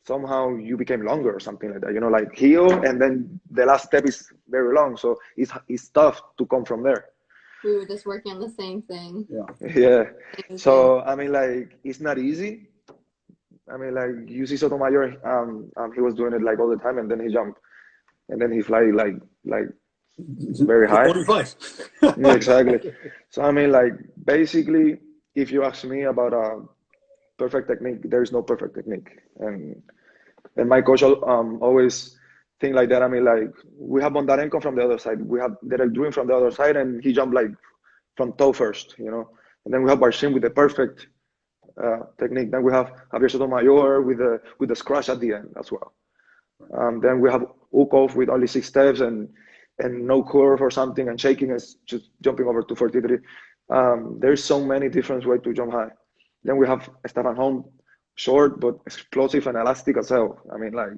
somehow you became longer or something like that, like heel, and then the last step is very long, so it's tough to come from there. We were just working on the same thing. Yeah. Yeah. Same thing. So I mean, like, it's not easy. I mean, like, you see Sotomayor, he was doing it like all the time, and then he jumped, and then he fly like very high. 45. Yeah, exactly. So I mean, like, basically, if you ask me about a perfect technique, there is no perfect technique, and my coach always think like that. I mean, like, we have Bondarenko from the other side, we have Derek Druin from the other side, and he jumped like from toe first, and then we have Barshim with the perfect technique. Then we have Javier Sotomayor with the scratch at the end as well. Then we have Ukov with only 6 steps and no curve or something, and shaking is just jumping over 243. There's so many different ways to jump high. Then we have Stefan Holm, short but explosive and elastic as hell. I mean, like,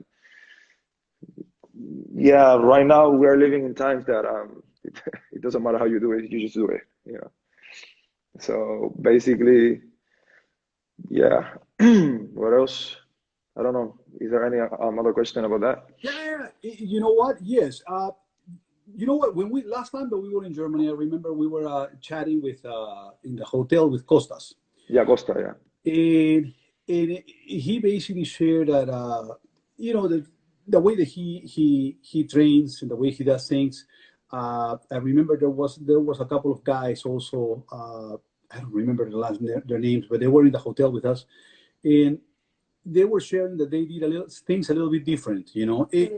yeah, right now we are living in times that it doesn't matter how you do it, you just do it. So basically, yeah. What else? I don't know. Is there any other question about that? Yeah. You know what? Yes. You know what? When we last time that we were in Germany, I remember we were chatting with in the hotel with Costas. Yeah, Costa, yeah. And he basically shared that the way that he trains and the way he does things. I remember there was a couple of guys also. I don't remember their names, but they were in the hotel with us, and they were sharing that they did things a little bit different. The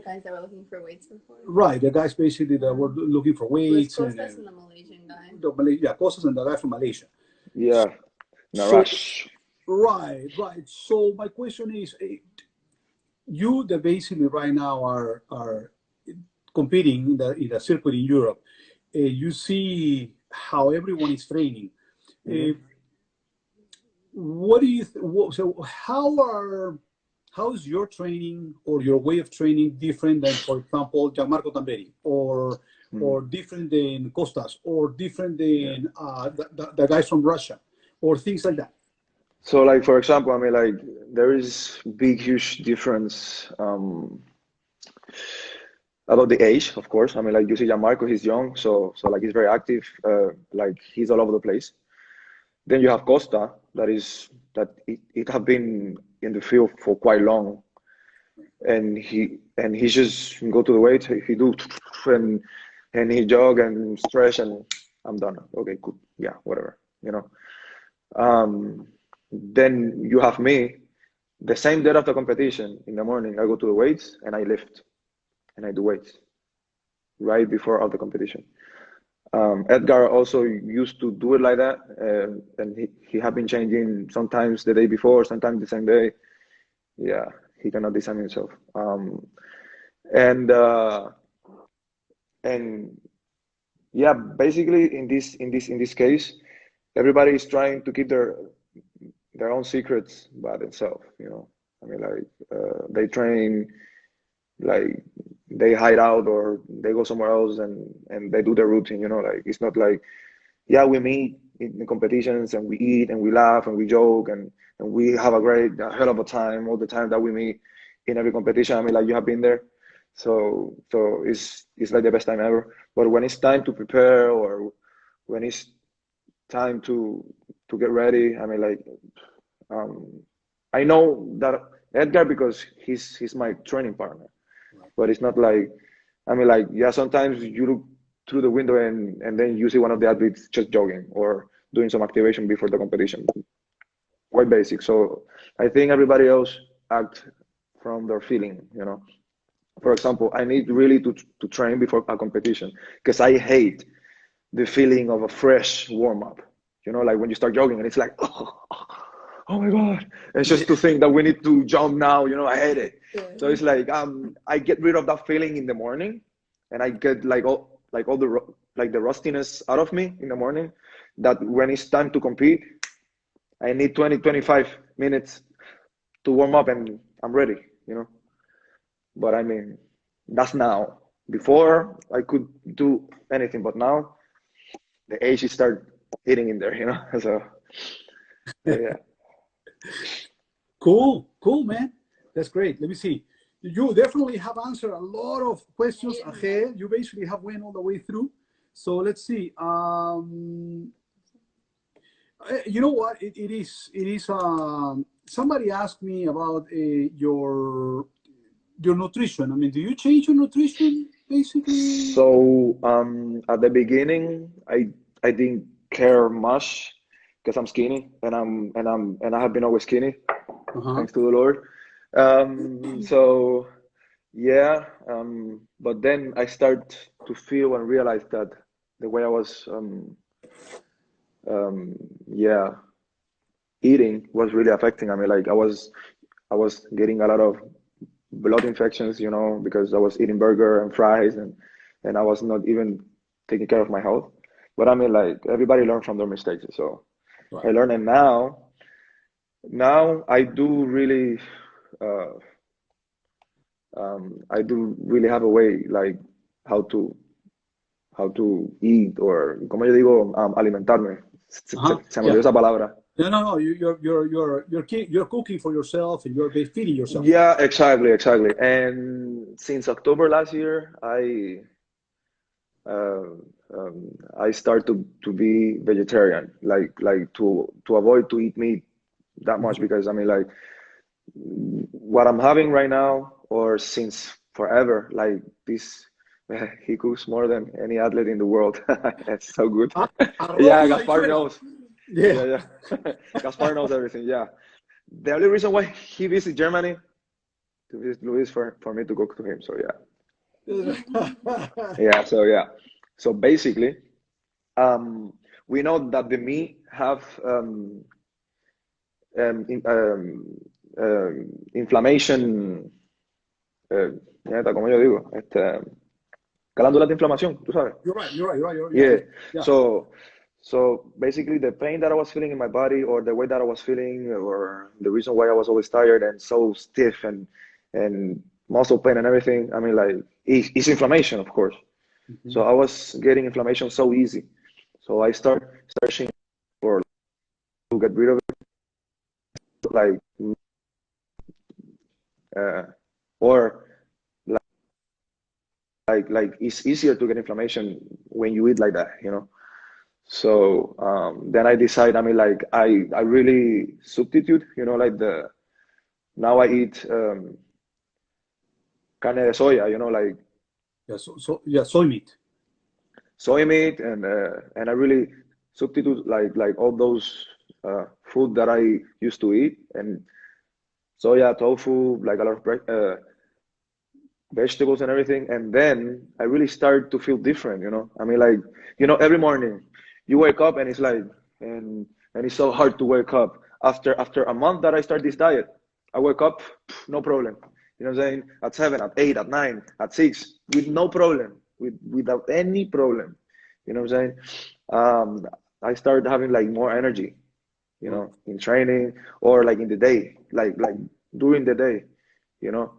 guys that were looking for weights before. Right, the guys basically that were looking for weights. It was Costas and the Malaysian guy. Costas and the guy from Malaysia. Yeah, Narash. Right. So my question is, you that basically right now are competing in the circuit in Europe. You see how everyone is training. Mm-hmm. What do you so how is your training or your way of training different than, for example, Gianmarco Tamberi, or different than Costas, or different than the guys from Russia, or things like that? So, like, for example, I mean, like, there is huge difference about the age, of course. I mean, like, you see Gianmarco, he's young, so like, he's very active, like, he's all over the place. Then you have Costa, it have been in the field for quite long, and he just go to the weight, he do and he jog and stretch, and I'm done. Okay, good, yeah, whatever, Then you have me, the same day of the competition in the morning, I go to the weights and I lift and I do weights right before all the competition. Edgar also used to do it like that, and he had been changing sometimes the day before, sometimes the same day. Yeah, he cannot design himself. And yeah, basically in this case, everybody is trying to keep their own secrets by themselves. I mean, like, they train, like, they hide out or they go somewhere else and they do their routine. Like, it's not like, yeah, we meet in the competitions and we eat and we laugh and we joke and we have a hell of a time all the time that we meet in every competition. I mean, like, you have been there, so it's like the best time ever. But when it's time to prepare, or when it's time to get ready, I mean, like, I know that Edgar, because he's my training partner, but it's not like, I mean, like, yeah, sometimes you look through the window and then you see one of the athletes just jogging or doing some activation before the competition. Quite basic. So I think everybody else act from their feeling, For example, I need really to train before a competition because I hate the feeling of a fresh warm up. You know, like when you start jogging and it's like, oh my God. And it's just to think that we need to jump now, you know, I hate it. So it's like, I get rid of that feeling in the morning and I get all the rustiness out of me in the morning, that when it's time to compete, I need 20-25 minutes to warm up and I'm ready, you know. But I mean, that's now. Before I could do anything, but now the age is start hitting in there, you know. So yeah. Cool, man. That's great. Let me see. You definitely have answered a lot of questions ahead. You basically have went all the way through. So let's see. You know what? It is. Somebody asked me about your nutrition. I mean, do you change your nutrition basically? So at the beginning, I didn't care much because I'm skinny and I have been always skinny, thanks to the Lord. So yeah, but then I start to feel and realize that the way I was eating was really affecting. I mean, like I was getting a lot of blood infections, you know, because I was eating burger and fries and I was not even taking care of my health. But I mean, like everybody learned from their mistakes. So right. I learned, and now I do really have a way like how to eat, or como yo digo, alimentarme. Se me olvidó esa palabra. No. You're cooking for yourself and you're feeding yourself. Yeah, exactly. And since October last year, I start to be vegetarian, like to avoid to eat meat that much, because I mean, like what I'm having right now, or since forever, like this, he cooks more than any athlete in the world. That's so good. Yeah, Gaspar knows. Yeah. Gaspar knows everything. Yeah. The only reason why he visits Germany to visit Luis for me to cook to him. So yeah. So basically, we know that the meat have inflammation. Como yo digo, glándulas de inflamación, tú sabes. You're right. Yeah. So basically, the pain that I was feeling in my body, or the way that I was feeling, or the reason why I was always tired and so stiff and muscle pain and everything, I mean, like it's inflammation, of course. Mm-hmm. So I was getting inflammation so easy. So I start searching for to get rid of it, like or like it's easier to get inflammation when you eat like that, you know. So then I decide, I mean, like I really substitute, you know, like now I eat carne de soya, you know, like soy meat. Soy meat, and I really substitute like all those food that I used to eat, and soya, tofu, like a lot of vegetables and everything. And then I really start to feel different, you know. I mean, like, you know, every morning you wake up and it's like, and it's so hard to wake up. After a month that I start this diet, I wake up, no problem. You know what I'm saying? At 7, at 8, at 9, at 6, with no problem, without any problem. You know what I'm saying? I start having like more energy, you know, in training, or like in the day, like during the day, you know.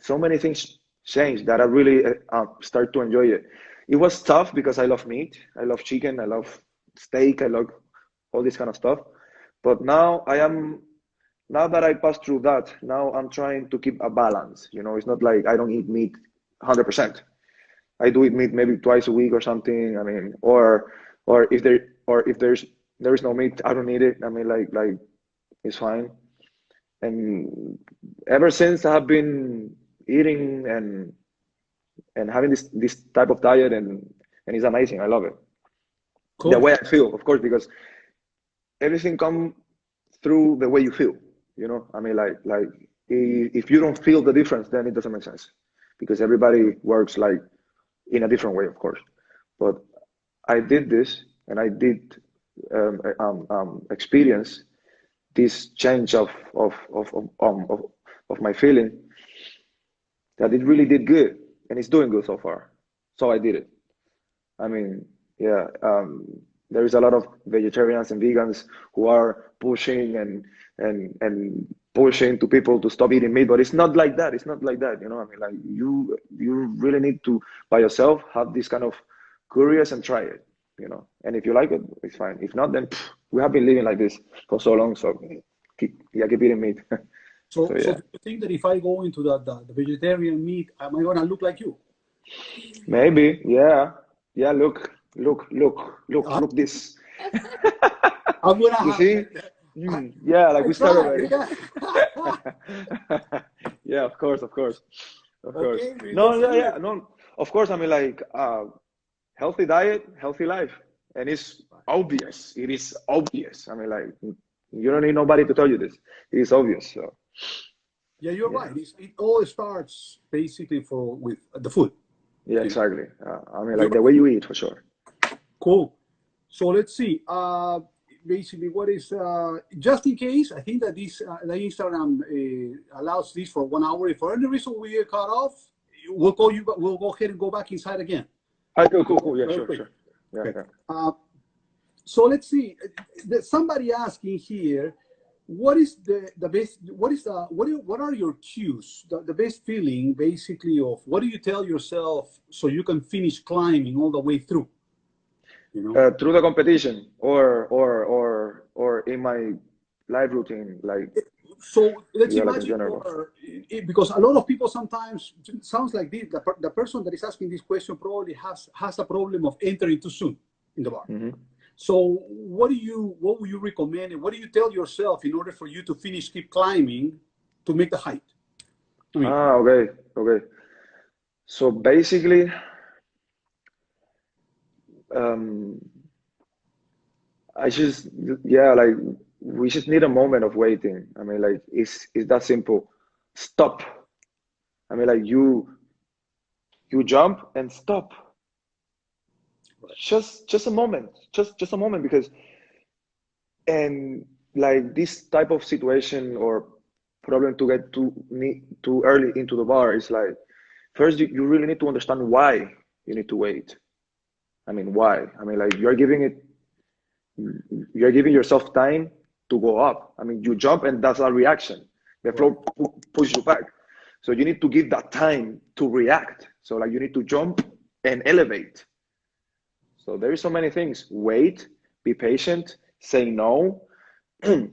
So many things changed that I really start to enjoy it. It was tough because I love meat, I love chicken, I love steak, I love all this kind of stuff. But now that I passed through that, now I'm trying to keep a balance. You know, it's not like I don't eat meat 100%. I do eat meat maybe twice a week or something. I mean, or if there is no meat, I don't eat it. I mean, like it's fine. And ever since I have been eating and having this type of diet, and it's amazing. I love it. Cool. The way I feel, of course, because everything comes through the way you feel. You know, I mean, like if you don't feel the difference, then it doesn't make sense, because everybody works like in a different way, of course. But I did this, and I did experience this change of my feeling, that it really did good, and it's doing good so far. So I did it. I mean, yeah, there is a lot of vegetarians and vegans who are pushing and pushing to people to stop eating meat, but it's not like that. It's not like that, you know. I mean, like you really need to, by yourself, have this kind of curious and try it, you know. And if you like it, it's fine. If not, then we have been living like this for so long, so keep eating meat. So do you think that if I go into the vegetarian meat, am I gonna look like you? Maybe, yeah. Yeah, look this. I'm gonna You have see? Yeah, like we started already. Yeah. Yeah, of course. Okay, No, yeah, no. Of course, I mean, like, healthy diet, healthy life. And it's obvious. It is obvious. I mean, like, you don't need nobody to tell you this. It is obvious. So. Yeah, you're right. It all starts basically with the food. Yeah, exactly. I mean, like the way you eat, for sure. Cool. So let's see. Basically, what is just in case? I think that this the Instagram allows this for 1 hour. If for any reason we get cut off, we'll call you. We'll go ahead and go back inside again. Cool. Yeah, sure. Yeah, okay. Yeah. So let's see. There's somebody asking here, what is the best? What are your cues? The best feeling, basically, of what do you tell yourself so you can finish climbing all the way through? You know? Through the competition, or in my live routine, like. So let's imagine, because a lot of people sometimes, it sounds like this, the person that is asking this question probably has a problem of entering too soon in the bar. Mm-hmm. So what would you recommend, and what do you tell yourself in order for you to keep climbing to make the height? Okay. So basically, we just need a moment of waiting. I mean, like, it's that simple. Stop. I mean, like, you jump and stop. Just a moment. Just a moment, because, and like this type of situation or problem to get too early into the bar is like, first you really need to understand why you need to wait. I mean, why? I mean, like, you're giving yourself time to go up. I mean, you jump and that's a reaction. The floor pushes you back. So you need to give that time to react. So like, you need to jump and elevate. So there is so many things. Wait, be patient, say no,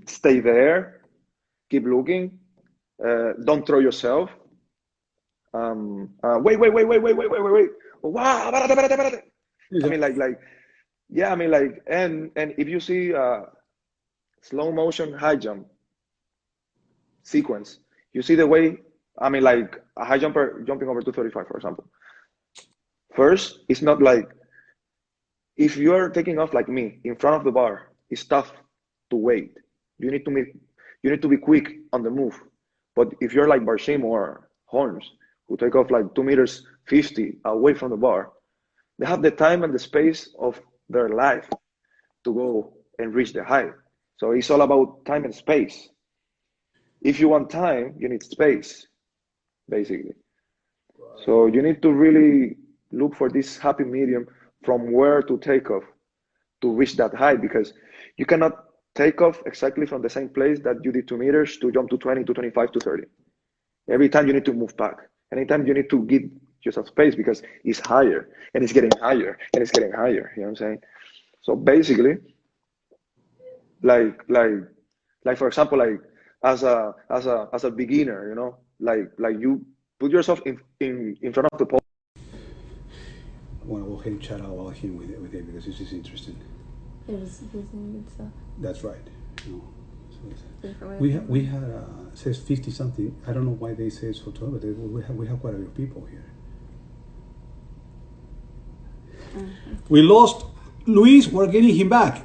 stay there, keep looking, don't throw yourself. Wait. Wow. I mean, like, and if you see slow motion high jump sequence, you see the way, I mean, like a high jumper jumping over 235, for example. First, it's not like, if you are taking off like me in front of the bar, it's tough to wait. You need to be quick on the move. But if you're like Barshim or Holmes, who take off like 2 meters 50 away from the bar, they have the time and the space of their life to go and reach the height. So it's all about time and space. If you want time, you need space, basically. So you need to really look for this happy medium from where to take off to reach that height, because you cannot take off exactly from the same place that you did 2 meters to jump to 20, to 25, to 30. Every time you need to move back. Anytime you need to give yourself space, because it's higher and it's getting higher and it's getting higher. You know what I'm saying? So basically, like for example, like as a beginner, you know, like you put yourself in front of the pole. I want to go ahead and chat out him with him, because this is interesting. It was good stuff. That's right. No. We had says 50 something. I don't know why they say so tall, but we have quite a few people here. We lost Luis. We're getting him back.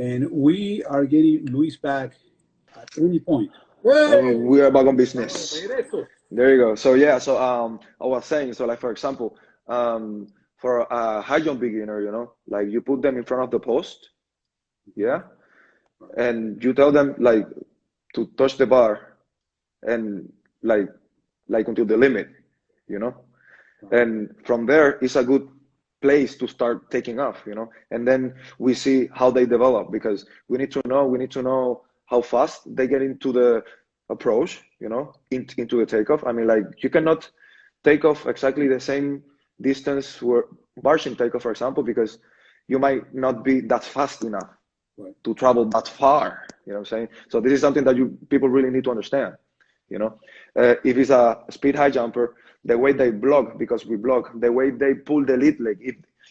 and we are getting Luis back at any point. We are back on business. There you go. So yeah, so I was saying, so like for example, for a high jump beginner, you know, like you put them in front of the post, yeah, and you tell them like to touch the bar and like until the limit, you know, and from there it's a good place to start taking off, you know, and then we see how they develop because we need to know how fast they get into the approach, you know, into the takeoff. I mean, like you cannot take off exactly the same distance for marching takeoff, for example, because you might not be that fast enough to travel that far. You know what I'm saying? So this is something that people really need to understand. You know, if it's a speed high jumper, the way they block, because we block, the way they pull the lead leg,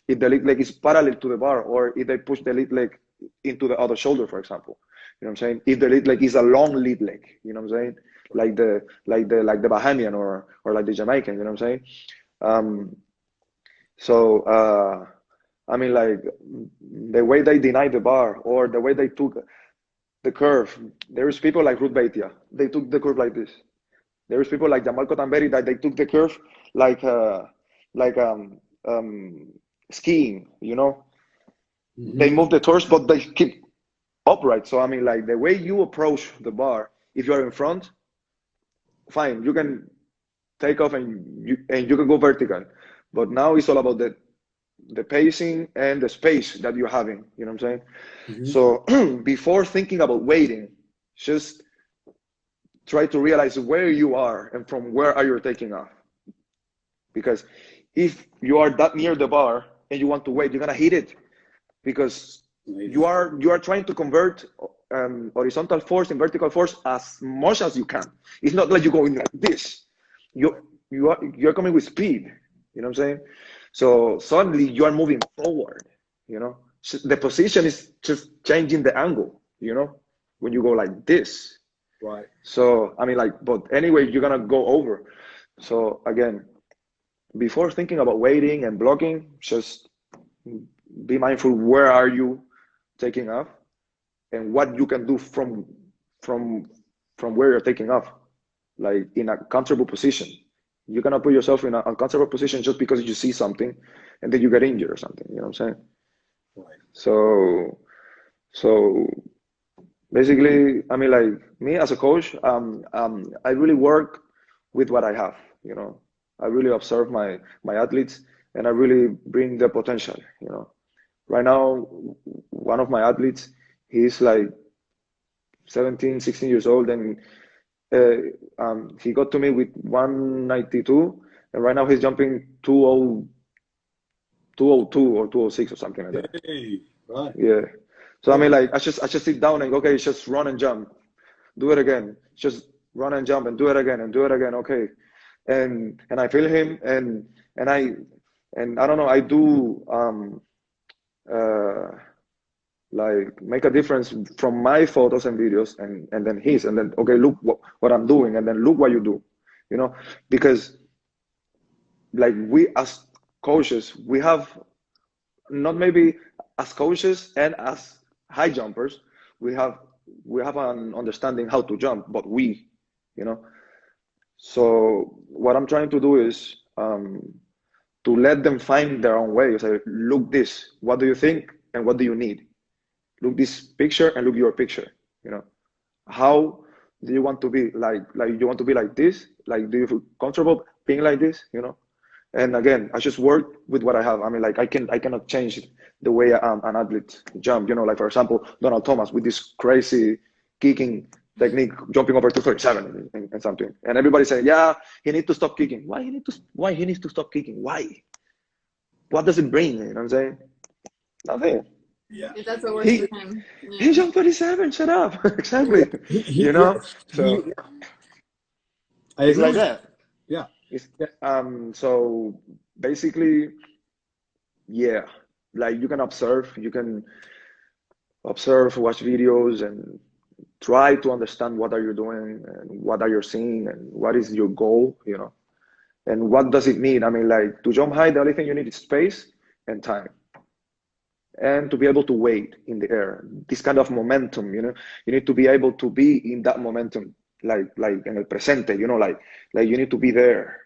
if the lead leg is parallel to the bar, or if they push the lead leg into the other shoulder, for example. You know what I'm saying? If the lead leg is a long lead leg, you know what I'm saying? Like the Bahamian or like the Jamaican, you know what I'm saying? I mean, like the way they denied the bar or the way they took the curve. There's people like Ruth Beitia, they took the curve like this. There's people like Jamal Cotamberi that they took the curve like skiing, you know? They move the torso, but they keep upright. So I mean, like the way you approach the bar, if you're in front, fine, you can take off and you can go vertical. But now it's all about the pacing and the space that you're having. You know what I'm saying? So before thinking about waiting, just try to realize where you are and from where are you taking off. Because if you are that near the bar and you want to wait, you're gonna hit it because you are trying to convert horizontal force and vertical force as much as you can. It's not like you're going like this. You're coming with speed. You know what I'm saying? So suddenly you are moving forward. You know, the position is just changing the angle. You know, when you go like this. Right. So I mean, like, but anyway, you're gonna go over. So again, before thinking about waiting and blocking, just be mindful where are you taking off and what you can do from where you're taking off, like in a comfortable position. You cannot put yourself in an uncomfortable position just because you see something and then you get injured or something. You know what I'm saying? Right. So basically, I mean, like me as a coach, I really work with what I have. You know, I really observe my athletes and I really bring their potential. You know, right now, one of my athletes, he's like 17, 16 years old, and he got to me with 192, and right now he's jumping 202 or 206 or something like that. Hey, right. Yeah. So I mean, like I just sit down and go, okay, just run and jump, do it again, just run and jump and do it again and do it again. Okay, and I feel him and I don't know, I do like make a difference from my photos and videos and then his, and then okay, look what I'm doing, and then look what you do, you know, because like we as coaches, we have not maybe as coaches and as high jumpers, we have an understanding how to jump, but we, you know, so what I'm trying to do is to let them find their own way. Say, look this, what do you think and what do you need? Look this picture and look your picture, you know. How do you want to be? Like you want to be like this? Like, do you feel comfortable being like this, you know? And again, I just work with what I have. I mean, like I cannot change the way an athlete jump, you know, like for example, Donald Thomas with this crazy kicking technique, jumping over 237 and something. And everybody saying, yeah, he needs to stop kicking. Why he needs to stop kicking? Why? What does it bring? You know what I'm saying? Nothing. Yeah. If that's what works for him. Yeah. He jumped 37, shut up. Exactly. You know? So it's like that. Yeah. So basically, yeah, like you can observe, watch videos and try to understand what are you doing and what are you seeing and what is your goal, you know, and what does it need. I mean, like to jump high, the only thing you need is space and time. and to be able to wait in the air. This kind of momentum, you know, you need to be able to be in that momentum, like in el presente, you know, like you need to be there.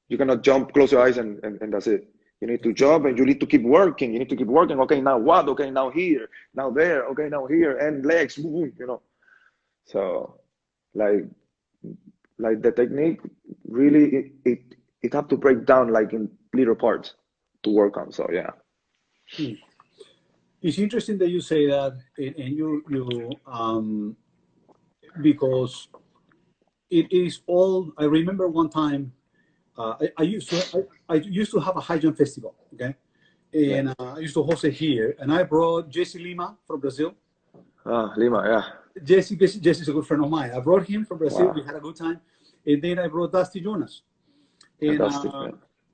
You cannot jump, close your eyes, and that's it. You need to jump, and you need to keep working. You need to keep working. Okay, now what? Okay, now here, now there. Okay, now here, and legs, boom, you know. So, like the technique really it have to break down like in little parts to work on. So yeah. It's interesting that you say that, and because it is all. I remember one time, I used to have a high jump festival, okay, and I used to host it here, and I brought Jesse Lima from Brazil. Lima, yeah. Jesse's a good friend of mine. I brought him from Brazil. Wow. We had a good time, and then I brought Dusty Jonas. And,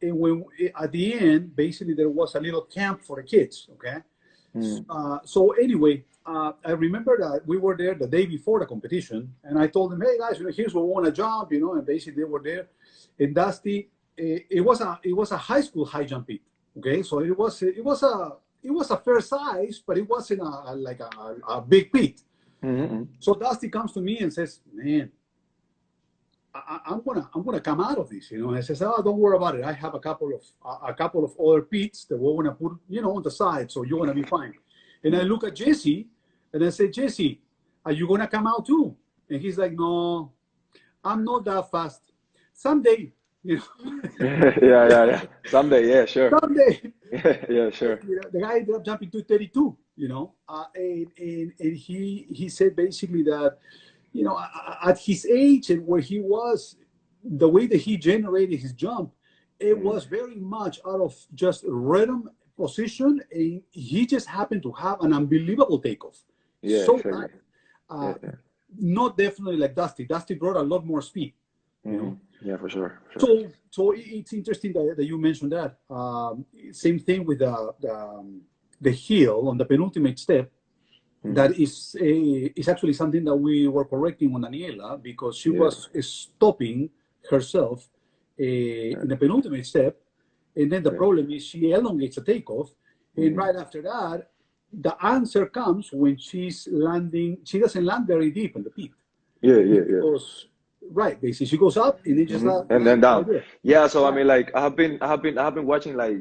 and when at the end, basically there was a little camp for the kids, okay. So anyway, I remember that we were there the day before the competition, and I told them, "Hey guys, you know, here's where we want to jump," you know, and basically they were there. And Dusty, it was a high school high jump pit, okay. So it was a fair size, but it wasn't a big pit. So Dusty comes to me and says, "Man, I'm gonna come out of this," you know. And I says, "Oh, don't worry about it. I have a couple of other pits that we're gonna put, you know, on the side, so you're gonna be fine." And I look at Jesse and I say, "Jesse, are you gonna come out too?" And he's like, "No, I'm not that fast. Someday, you know." yeah. Someday, yeah, sure. Someday. Yeah, sure. You know, the guy ended up jumping to 32, you know, and he said basically that, you know, at his age and where he was, the way that he generated his jump, it was very much out of just rhythm, position, and he just happened to have an unbelievable takeoff. Yeah, so exactly. Not definitely like Dusty. Dusty brought a lot more speed, you know. Yeah, for sure. So it's interesting that you mentioned that. Same thing with the heel on the penultimate step. That is actually something that we were correcting on Daniela, because she was stopping herself in the penultimate step, and then the problem is she elongates the takeoff, and right after that, the answer comes when she's landing. She doesn't land very deep in the pit. Because, right, basically she goes up and it just and then down. Yeah, so I mean, like I have been watching like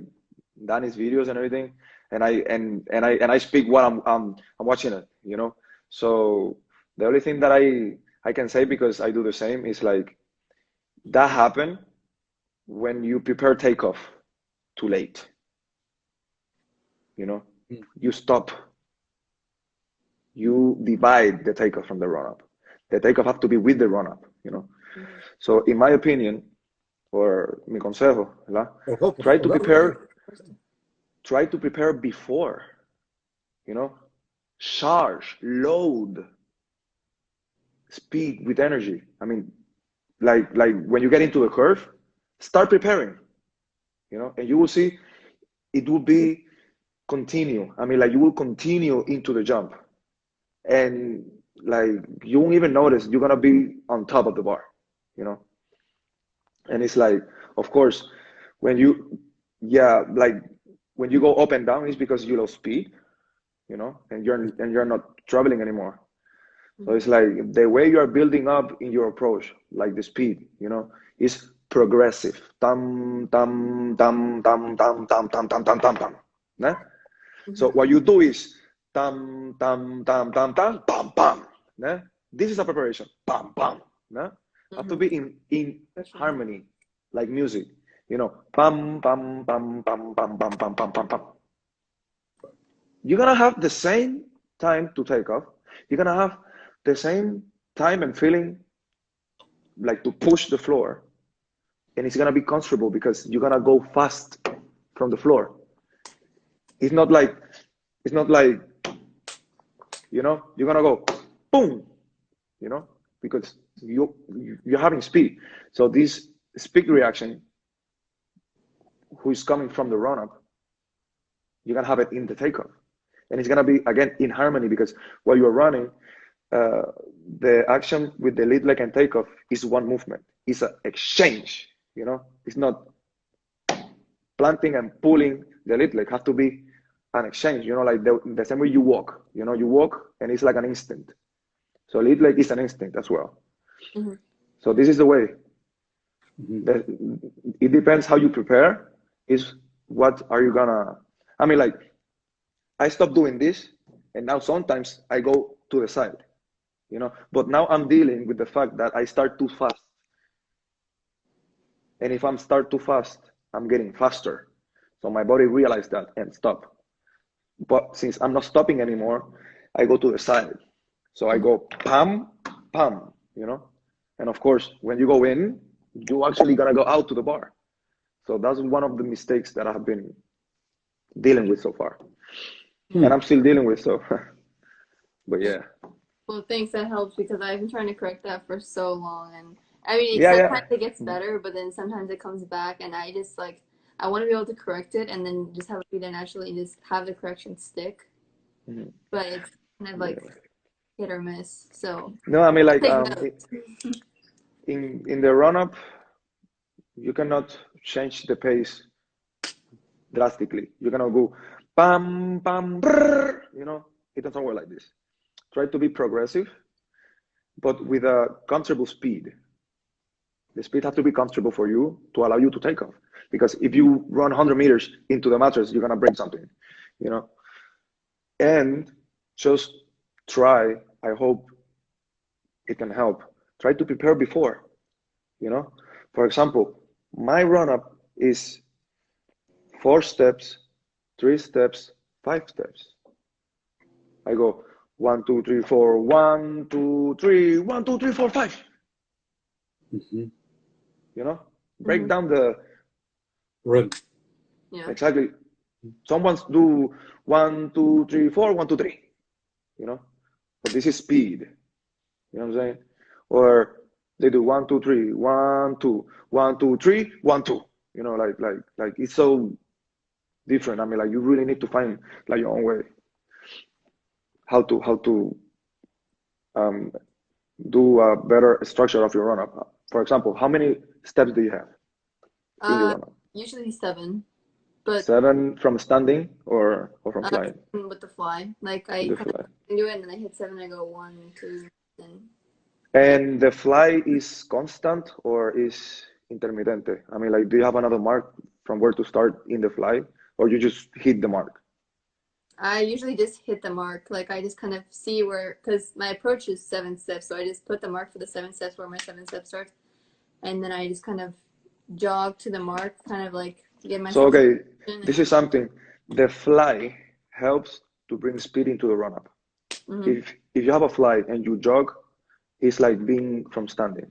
Danny's videos and everything, and I speak what I'm watching it, you know. So the only thing that I can say, because I do the same, is like that happen when you prepare takeoff too late. You know, you stop. You divide the takeoff from the run up. The takeoff have to be with the run up, you know. So in my opinion, or mi consejo, ¿verdad? Try to prepare before, you know, charge, load, speed with energy. I mean, like when you get into the curve, start preparing, you know, and you will see it will be continue. I mean, like you will continue into the jump, and like you won't even notice you're gonna be on top of the bar, you know. And it's like, of course, when you go up and down, it's because you lost speed, you know, and you're not traveling anymore. So it's like the way you are building up in your approach, like the speed, you know, is progressive. Tam tam tam tam tam tam tam tam tam tam tam. Né? So what you do is tam tam tam tam tam pam pam. Né? This is a preparation. Pam pam. Né? Have to be in harmony, like music. You know, pam pam pam pam pam pam pam pam pam pam. You're gonna have the same time to take off. You're gonna have the same time and feeling like to push the floor, and it's gonna be comfortable because you're gonna go fast from the floor. It's not like, you know, you're gonna go boom, you know, because you're having speed. So this speed reaction, who is coming from the run up, you're gonna have it in the takeoff, and it's gonna be again in harmony, because while you're running, the action with the lead leg and takeoff is one movement. It's an exchange, you know. It's not planting and pulling the lead leg. Have to be an exchange, you know, like the same way you walk, you know, you walk and it's like an instinct. So it like it's an instinct as well. Mm-hmm. So this is the way. Mm-hmm. It depends how you prepare. Is what are you gonna? I mean, like I stopped doing this, and now sometimes I go to the side, you know. But now I'm dealing with the fact that I start too fast, and if I'm start too fast, I'm getting faster. So my body realized that and stop. But since I'm not stopping anymore, I go to the side. So I go pam, pam, you know. And of course, when you go in, you actually gotta go out to the bar. So that's one of the mistakes that I have been dealing with so far, and I'm still dealing with. So, but yeah. Well, thanks. That helps because I've been trying to correct that for so long, and I mean, Yeah, sometimes yeah. it gets better, but then sometimes it comes back, and I just like I want to be able to correct it, and then just have it be there naturally, and just have the correction stick. Mhm. But it's kind of like hit or miss. So No, I mean like take notes. in the run up, you cannot change the pace drastically. You cannot go pam pam brrr, you know, it doesn't work like this. Try to be progressive, but with a comfortable speed. The speed has to be comfortable for you to allow you to take off. Because if you run 100 meters into the mattress, you're gonna break something, you know. And just try. I hope it can help. Try to prepare before, you know. For example, my run up is 4 steps, 3 steps, 5 steps. I go 1, 2, 3, 4, 1, 2, 3, 1, 2, 3, 4, 5. Mm-hmm. You know, break down the Rhythm. Yeah. exactly. Someone's do 1, 2, 3, 4, 1, 2, 3. You know, but this is speed. You know what I'm saying? Or they do 1, 2, 3, 1, 2, 1, 2, 3, 1, 2. You know, like it's so different. I mean, like you really need to find like your own way how to do a better structure of your run up. For example, how many steps do you have in your run up? Usually 7, but 7 from standing or from flying? with the fly, like I With the kind fly. of do it, and then I hit 7. I go 1, 2, and And the fly is constant or is intermitente? I mean, like, do you have another mark from where to start in the fly, or you just hit the mark? I usually just hit the mark. Like I just kind of see where, because my approach is 7 steps, so I just put the mark for the 7 steps where my 7 steps starts, and then I just kind of jog to the mark, kind of like get So, myself. okay, this is something. The fly helps to bring speed into the run up. Mm-hmm. If you have a fly and you jog, it's like being from standing.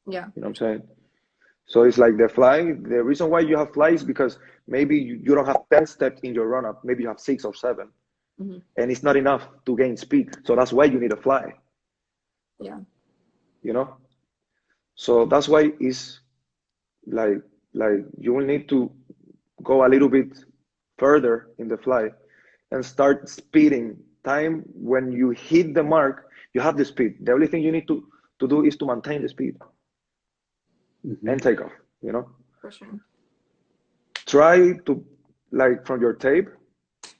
Yeah. You know what I'm saying? So it's like the fly. The reason why you have fly is because maybe you don't have 10 steps in your run up. Maybe you have 6 or 7, and it's not enough to gain speed. So that's why you need a fly. Yeah. You know. So that's why it's like you will need to go a little bit further in the fly and start speeding. Time when you hit the mark, you have the speed. The only thing you need to do is to maintain the speed and take off. You know. For sure. Try to, like from your tape,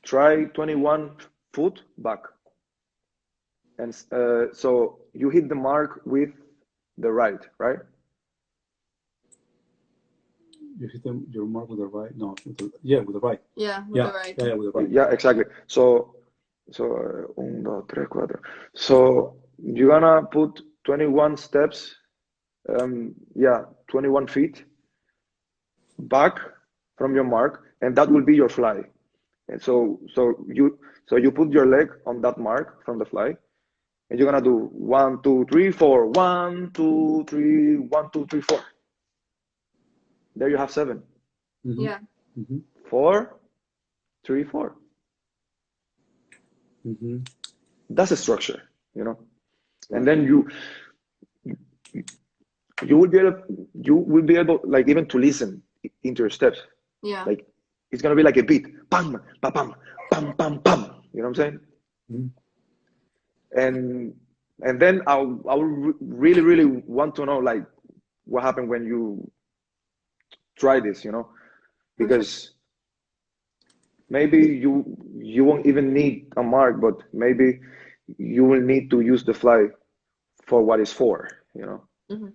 try 21 foot back. And so you hit the mark with the right? You hit your mark with the right? No, with the right. Yeah, with the right. Yeah, with the right. Yeah, exactly. So 1, 2, 3, 4. So you're gonna put 21 steps, 21 feet back from your mark, and that will be your fly. And so you put your leg on that mark from the fly, and you're gonna do 1, 2, 3, 4. 1, 2, 3, 1, 2, 3, 4. There you have 7. Yeah. 4, 3, 4. That's a structure, you know. And then you will be able like even to listen into your steps. Yeah. Like it's gonna be like a beat, pam, pam, pam, pam, pam, pam. You know what I'm saying? And then I would really want to know like what happened when you try this, you know, because maybe you won't even need a mark, but maybe you will need to use the fly for what it's for, you know, Mhm.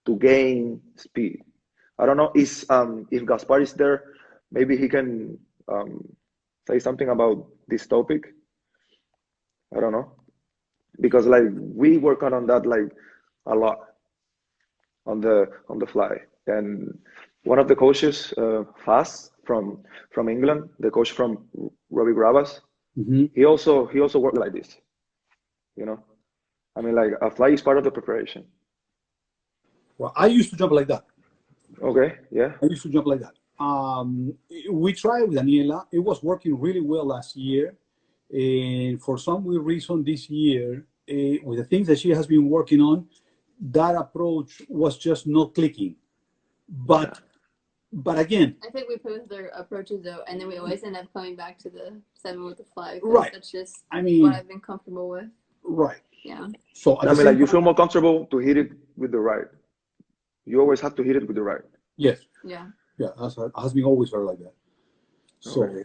to gain speed. I don't know if Gaspar is there, maybe he can say something about this topic. I don't know, because like we work on that like a lot on the fly. And one of the coaches, Faz from England, the coach from Robbie Gravas, Mhm. he also worked like this. You know, I mean, like a fly is part of the preparation. Well, I used to jump like that. Okay, yeah, I used to jump like that. We tried with Daniela. It was working really well last year. And for some weird reason, this year, with the things that she has been working on, that approach was just not clicking. yeah, But again, I think we put with their approaches though, and then we always end up coming back to the 7 with the fly because right. that's just I what mean, I've been comfortable with. right. Yeah. So at I the mean, like same you feel time, more comfortable to hit it with the right. You always have to hit it with the right. yes, Yeah. yeah, has been always very like that. So, Okay,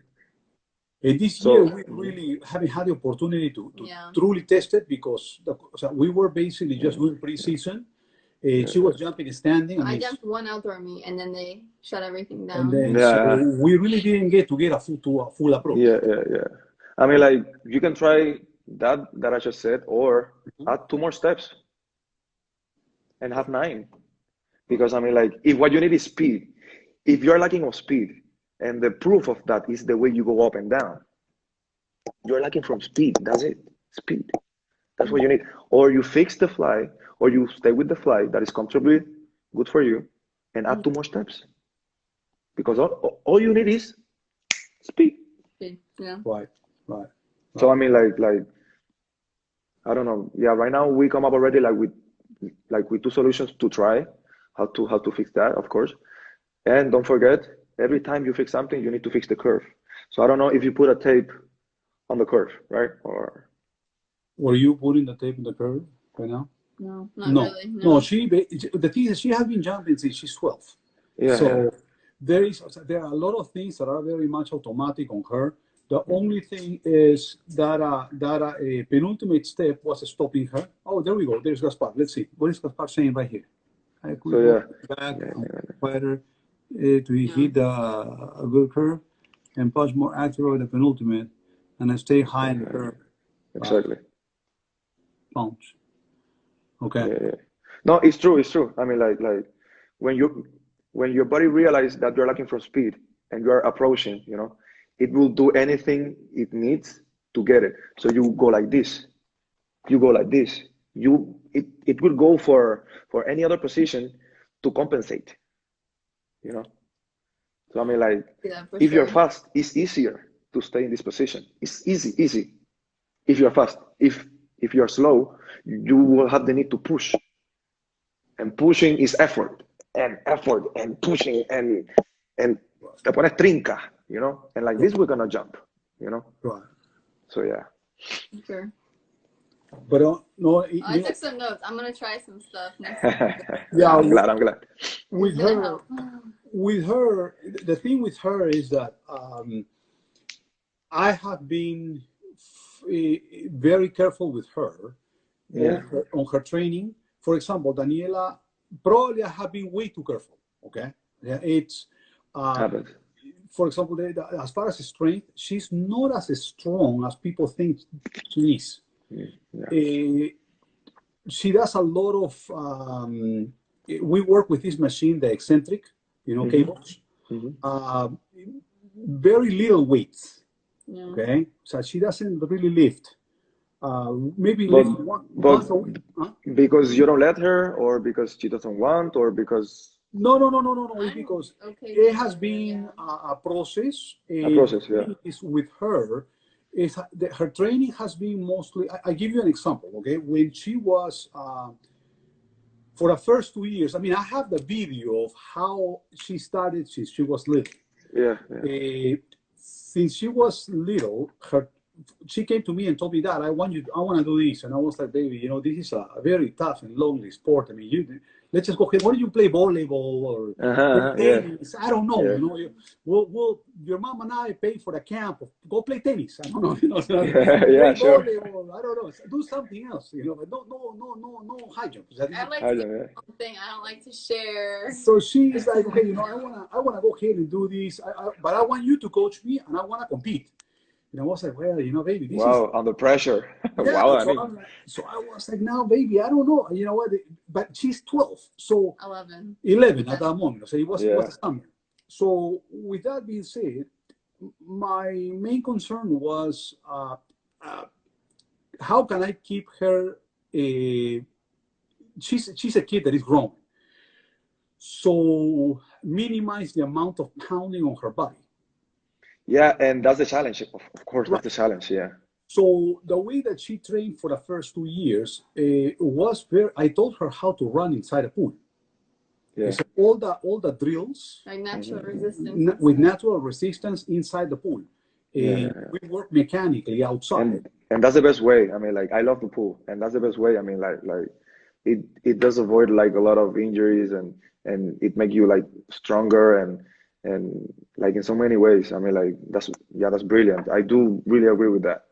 and this year so we really haven't had the opportunity to Yeah. truly test it because so we were basically just yeah, doing pre-season. yeah, She was jumping standing. I I mean, jumped one outdoor meet and then they shut everything and down. then so yeah, we really didn't get to get a full approach. yeah, yeah, yeah. I mean, like you can try that I just said, or add two more steps and have nine. Because I mean, like if what you need is speed, if you're lacking of speed, and the proof of that is the way you go up and down, you're lacking from speed. That's it. Speed. That's what you need. Or you fix the fly, or you stay with the fly that is comfortably good for you, and add two more steps. Because all you need is speed. Yeah. Right, right, So right. I mean, like I don't know. Yeah, right now we come up already like with two solutions to try how to fix that, of course. And don't forget, every time you fix something, you need to fix the curve. So I don't know if you put a tape on the curve, right? Or Were you putting the tape in the curve right now? No, not No, really. no. No. The thing is, she has been jumping since she's 12. yeah, yeah, So there are a lot of things that are very much automatic on her. The only thing is that penultimate step was stopping her. Oh, there we go. There's Gaspar. Let's see. What is Gaspar saying right here? I so could go yeah, back yeah, and yeah, better to Yeah. hit a good curve and punch more accurate with the penultimate and stay high in the curve. exactly. Punch. Okay. Yeah, yeah. No, it's true. It's true. I mean, like when you when your body realizes that you're lacking for speed and you're approaching, it will do anything it needs to get it. So you go like this. You go like this. It will go for any other position to compensate. You know. So I mean, like Yeah, for if you're sure. fast, it's easier to stay in this position. It's easy. If you're fast, if you're slow, you will have the need to push. And pushing is effort and pushing and te pones trinca, and like this we're gonna jump, Right. so yeah. For sure. But no, I took some notes. I'm gonna try some stuff next time. yeah, I'm glad. with It's gonna her, help. the thing with her is that I have been very careful with her Yeah, on her training. For example, Daniela, probably I have been way too careful. Okay, yeah, it's happens. for example, as far as strength, she's not as strong as people think she is. Yeah. She does a lot of. We work with this machine, the eccentric, cables. Uh, very little weight. Yeah. Okay, so she doesn't really lift. Maybe but lift but once a week. Huh? because you don't let her, or because she doesn't want, or because No. It's I'm because okay it with has her, been yeah. a process. a And process, the yeah. thing is with her, is that her training has been mostly. I give you an example. Okay, when she was for the first 2 years. I mean, I have the video of how she started since she was little. Yeah, Since she was little, she came to me and told me that I want to do this, and I was like, baby, this is a very tough and lonely sport. I mean, let's just go ahead. Why don't you play volleyball or tennis? I don't know. Yeah. You know, we'll your mom and I pay for the camp. Go play tennis. I don't know. You know, yeah, sure. volleyball. I don't know. Do something else. You know, but no high jumps. I like to do something. I don't like to share. So she's like, okay, you know, I wanna go ahead and do this. But I want you to coach me, and I wanna compete. And I was like, well, you know, baby, this is under pressure. yeah, Wow, so I was like, now, baby, I don't know. You know what? But she's 12, so 11 at that moment. So it was the summer. So with that being said, my main concern was how can I keep her? She's a kid that is growing, so minimize the amount of pounding on her body. Yeah, and that's the challenge. Of course, that's the challenge. Yeah. So the way that she trained for the first 2 years was I told her how to run inside a pool. Yeah. So all the drills like natural resistance with natural resistance inside the pool. We work mechanically outside. And that's the best way. I mean, like, I love the pool, and that's the best way. I mean, like it does avoid like a lot of injuries, and it make you like stronger and like in so many ways. I mean, like that's brilliant. I do really agree with that.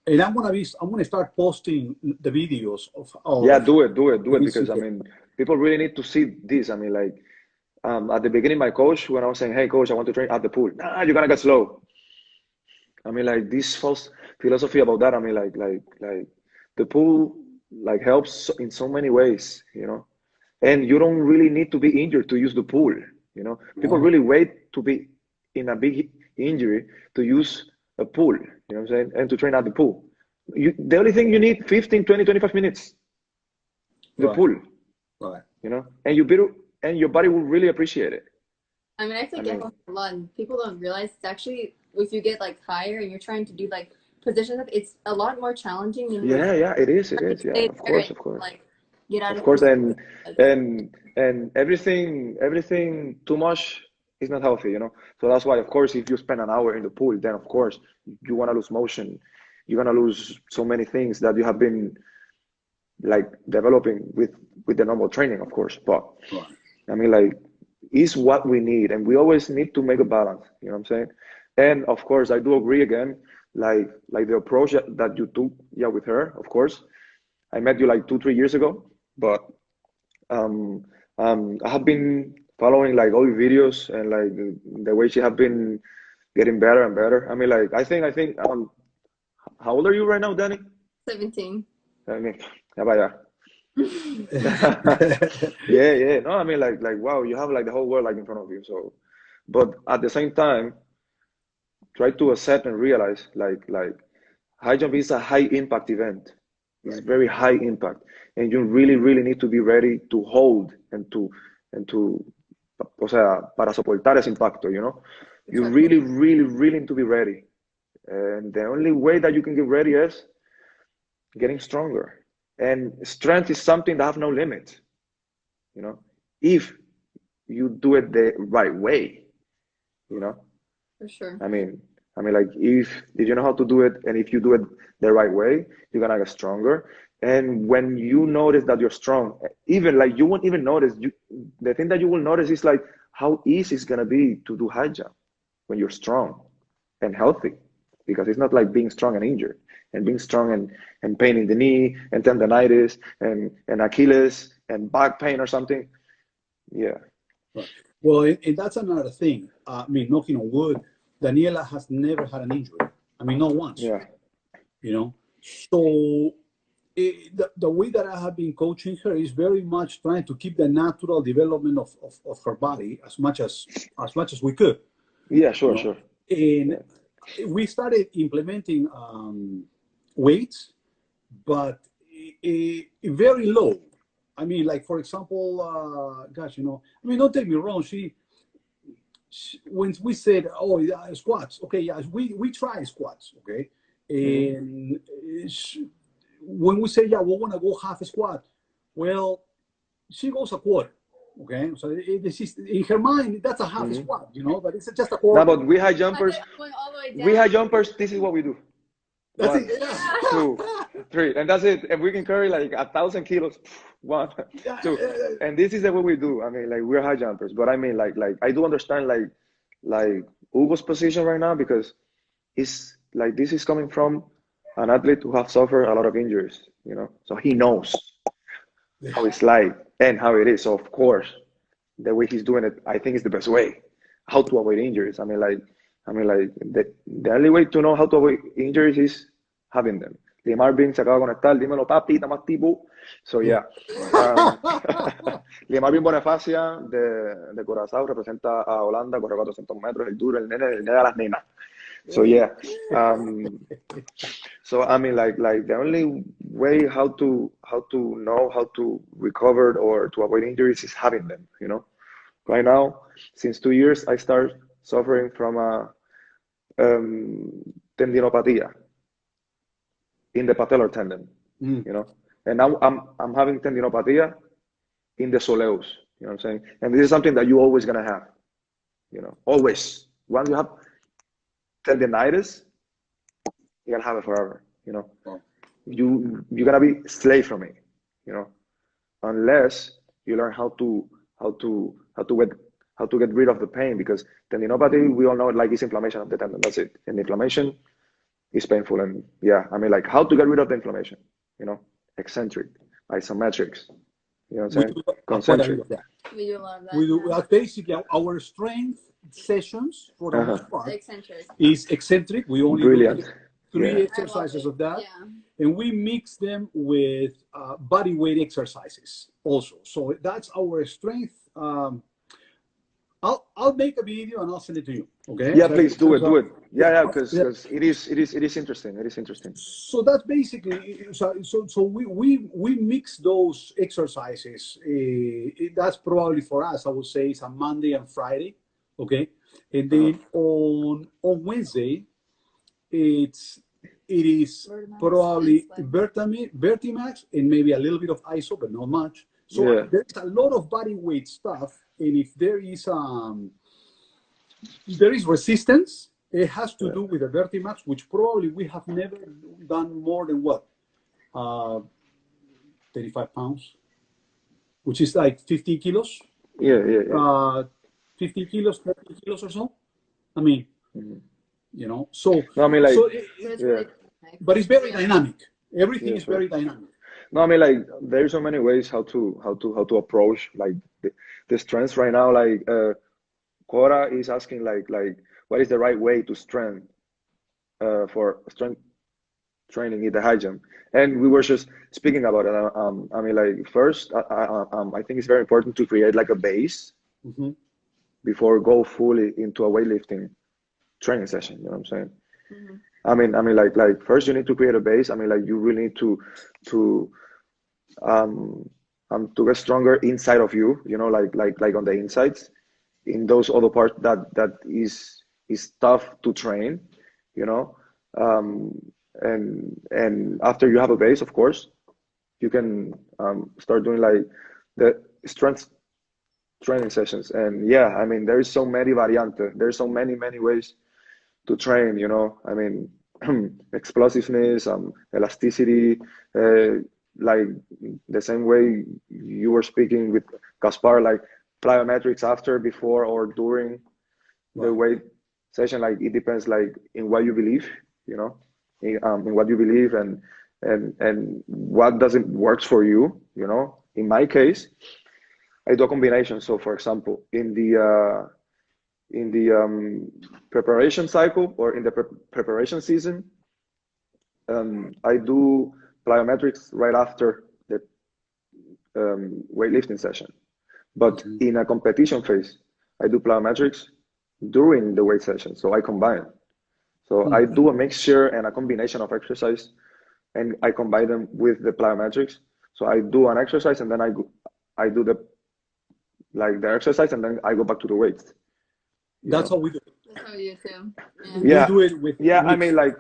And I'm gonna start posting the videos of do it because I mean, people really need to see this. I mean, like at the beginning, my coach, when I was saying, hey coach, I want to train at the pool, you're gonna get slow. I mean, like this false philosophy about that. I mean, like the pool like helps in so many ways, you know, and you don't really need to be injured to use the pool. You know, people really wait to be in a big injury to use a pool, you know what I'm saying, and to train at the pool. The only thing you need 15, 20, 25 minutes, the pool, you know, and your body will really appreciate it. I mean, I think it helps a lot, and people don't realize it's actually, if you get like higher and you're trying to do like positions, it's a lot more challenging. Yeah, it is, yeah, of course. Like, get out of course, and everything too much is not healthy, you know. So that's why, of course, if you spend an hour in the pool, then of course you want to lose motion. You're gonna lose so many things that you have been like developing with the normal training, of course. But I mean, like, is what we need, and we always need to make a balance. You know what I'm saying? And of course, I do agree again, like the approach that you took, with her. Of course, I met you like 2-3 years ago. But I have been following like all your videos, and like the way she have been getting better and better. I mean, like I think how old are you right now, Danny? 17. I mean, yeah. No, I mean, like wow, you have like the whole world like in front of you. So, but at the same time, try to accept and realize like high jump is a high impact event. It's very high impact, and you really need to be ready to hold and to o sea, para soportar ese impacto, you know. You really need to be ready, and the only way that you can get ready is getting stronger. And strength is something that have no limit, you know, if you do it the right way, you know. For sure. I mean, like if you know how to do it, and if you do it the right way, you're gonna get stronger. And when you notice that you're strong, even like you won't even notice. The thing that you will notice is like how easy it's gonna be to do high jump when you're strong and healthy, because it's not like being strong and injured, and being strong and pain in the knee and tendonitis and Achilles and back pain or something. Yeah. Right. Well, and that's another thing. I mean, knocking on wood, Daniela has never had an injury. I mean, not once. Yeah. You know, so the way that I have been coaching her is very much trying to keep the natural development of her body as much as we could. Yeah, sure. And we started implementing weights, but very low. I mean, like, for example, you know, I mean, don't take me wrong. She when we said, oh, yeah, squats, okay, yeah, we try squats, okay? And when we say, yeah, we want to go half a squat, well, she goes a quarter, okay? So this is, in her mind, that's a half squat, you know, but it's just a quarter. No, but we high jumpers, this is what we do. That's One, it. Yeah. 2, 3, and that's it. And we can carry like 1,000 kilos. 1, Yeah, 2, yeah, yeah. and this is what we do. I mean, like we're high jumpers, but I mean, like I do understand like Hugo's position right now because it's like this is coming from an athlete who have suffered a lot of injuries, you know, so he knows how it's like and how it is. So of course, the way he's doing it, I think is the best way. How to avoid injuries. I mean, like the only way to know how to avoid injuries is having them. Lee Marvin se acaba de conectar. Dímelo, papi, está más tipo. So yeah. Lee Marvin Bonifacia de Curazao representa a Holanda, corre 400 metros, el duro, el nene de las nenas. So yeah. So I mean, like the only way how to know how to recover or to avoid injuries is having them. You know, right now, since 2 years, I start suffering from a tendinopatia in the patellar tendon. You know, and now I'm having tendinopatia in the soleus. You know what I'm saying? And this is something that you're always gonna have. You know, always. Once you have tendinitis, you're gonna have it forever. You know, you're gonna be slave from it. You know, unless you learn how to get rid of the pain, because tendinopathy, we all know, like, it's inflammation of the tendon. That's it. And inflammation is painful. And yeah, I mean, like, how to get rid of the inflammation? You know, eccentric, isometrics. You know what I'm saying? Concentric. We do a lot of that. We do basically our strength sessions for the most part is eccentric. We only do 3 exercises of that, and we mix them with body weight exercises also. So that's our strength. I'll make a video and I'll send it to you. Okay? Yeah, please do it. Yeah, because it is interesting. It is interesting. So that's basically so we mix those exercises. That's probably for us, I would say, it's a Monday and Friday. Okay, and then on Wednesday, it is probably Vertimax and maybe a little bit of ISO, but not much. So there's a lot of body weight stuff, and if there is resistance, it has to do with the Vertimax, which probably we have never done more than 35 pounds, which is like 15 kilos. 15 kilos, 30 kilos or so. I mean, you know, so, no, I mean, like, but it's very dynamic. Everything is very dynamic. No, I mean, like, there's so many ways how to approach like the strengths right now. Like, Cora is asking like what is the right way to strength for strength training in the high jump, and we were just speaking about it. I mean, like, first, I think it's very important to create like a base before go fully into a weightlifting training session. You know what I'm saying? I mean, like first you need to create a base. I mean, like, you really need to get stronger inside of you. You know, like on the insides, in those other parts that is tough to train. You know, and after you have a base, of course, you can start doing like the strength training sessions. And yeah, I mean, there is so many variantes. There's so many ways to train, you know. I mean, explosiveness, elasticity, like the same way you were speaking with Gaspar, like plyometrics after, before, or during the weight session. Like, it depends, like, in what you believe, you know, in what you believe and what doesn't works for you, you know. In my case, I do a combination. So, for example, in the preparation cycle, or in the preparation season, I do plyometrics right after the weightlifting session. But in a competition phase, I do plyometrics during the weight session. So I combine. So I do a mixture and a combination of exercise, and I combine them with the plyometrics. So I do an exercise, and then I do the exercise, and then I go back to the weights. That's how we do it. That's how we do too. We do it with I mean, like,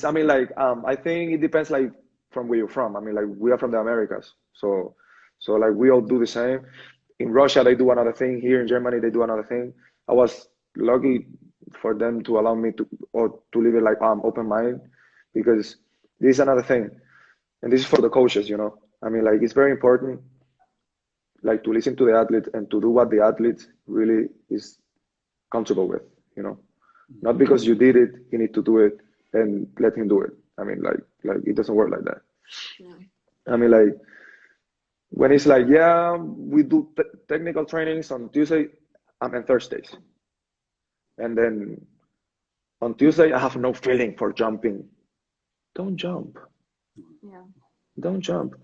I mean, like, I think it depends, like, from where you're from. I mean, like, we are from the Americas, so like, we all do the same. In Russia, they do another thing. Here in Germany, they do another thing. I was lucky for them to allow me to live it like open mind, because this is another thing, and this is for the coaches, I mean, like, it's very important, like, to listen to the athlete and to do what the athlete really is comfortable with, not because you did it, you need to do it and let him do it. I mean, like it doesn't work like that. Yeah. I mean, like, when it's like, yeah, we do technical trainings on Tuesday and Thursdays, and then on Tuesday I have no feeling for jumping. Don't jump. Yeah. Don't jump.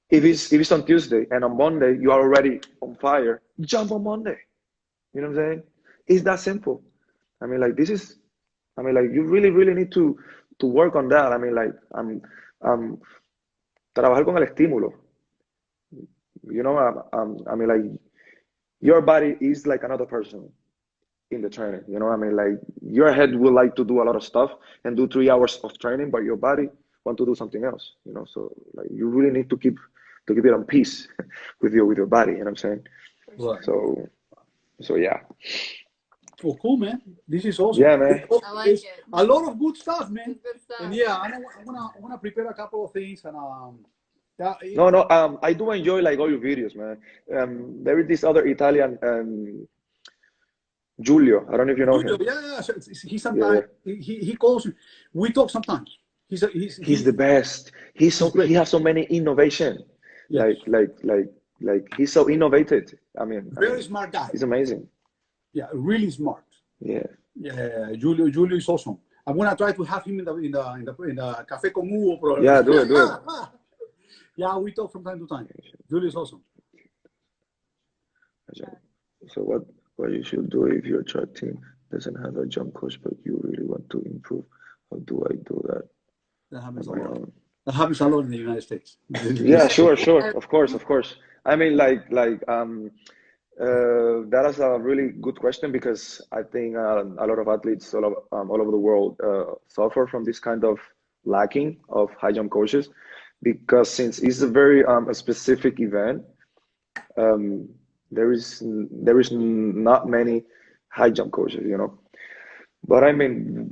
If it's on Tuesday and on Monday you are already on fire, jump on Monday. You know what I'm saying? It's that simple. I mean, like, you really need to work on that. I mean, like, trabajar con el estímulo. I mean, like, your body is like another person in the training. I mean, like, your head will like to do a lot of stuff and do 3 hours of training, but your body want to do something else. So, like, you really need to keep it on peace with your body. You know what I'm saying? Right. So yeah. Well, cool, man. This is awesome. Yeah, man. I like it. A lot of good stuff, man. It's good stuff. And yeah, I wanna prepare a couple of things, and No, I do enjoy, like, all your videos, man. There is this other Italian, Giulio. I don't know if you know him. Yeah. He sometimes he calls me. We talk sometimes. He's the best. He has so many innovation. Yes. Like he's so innovative. I mean, Very smart guy. He's amazing. Yeah, really smart. Yeah. Yeah, Julio is awesome. I'm gonna try to have him in the Café con Hugo program. Yeah, do it. Yeah, we talk from time to time. Julio is awesome. So what you should do if your track team doesn't have a jump coach, but you really want to improve? How do I do that? That happens a lot. That happens a lot in the United States. Yeah, sure. Of course. I mean, that is a really good question, because I think a lot of athletes all over the world suffer from this kind of lacking of high jump coaches, because since it's a very specific event, there is not many high jump coaches, But I mean,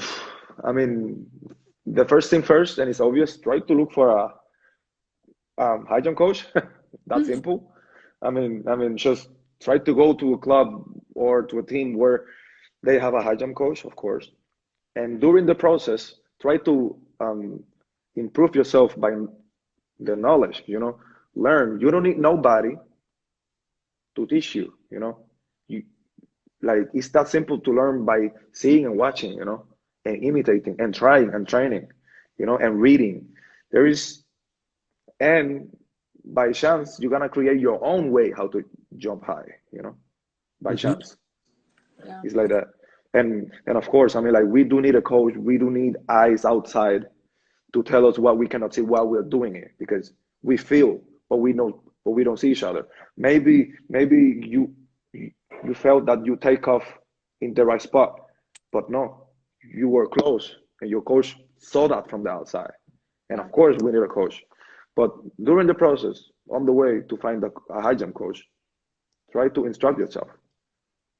the first thing first, and it's obvious, try to look for a high jump coach. That's simple. I mean, just try to go to a club or to a team where they have a high jump coach, of course. And during the process, try to improve yourself by the knowledge, learn. You don't need nobody to teach you, like, it's that simple to learn by seeing and watching, and imitating and trying and training, and reading. And by chance, you're gonna create your own way how to jump high, by chance. Yeah. It's like that. And of course, I mean, like, we do need a coach. We do need eyes outside to tell us what we cannot see while we're doing it, because we feel, but we know, but we don't see each other. Maybe you felt that you take off in the right spot, but no, you were close, and your coach saw that from the outside. And of course, we need a coach. But during the process, on the way to find a high jump coach, try to instruct yourself,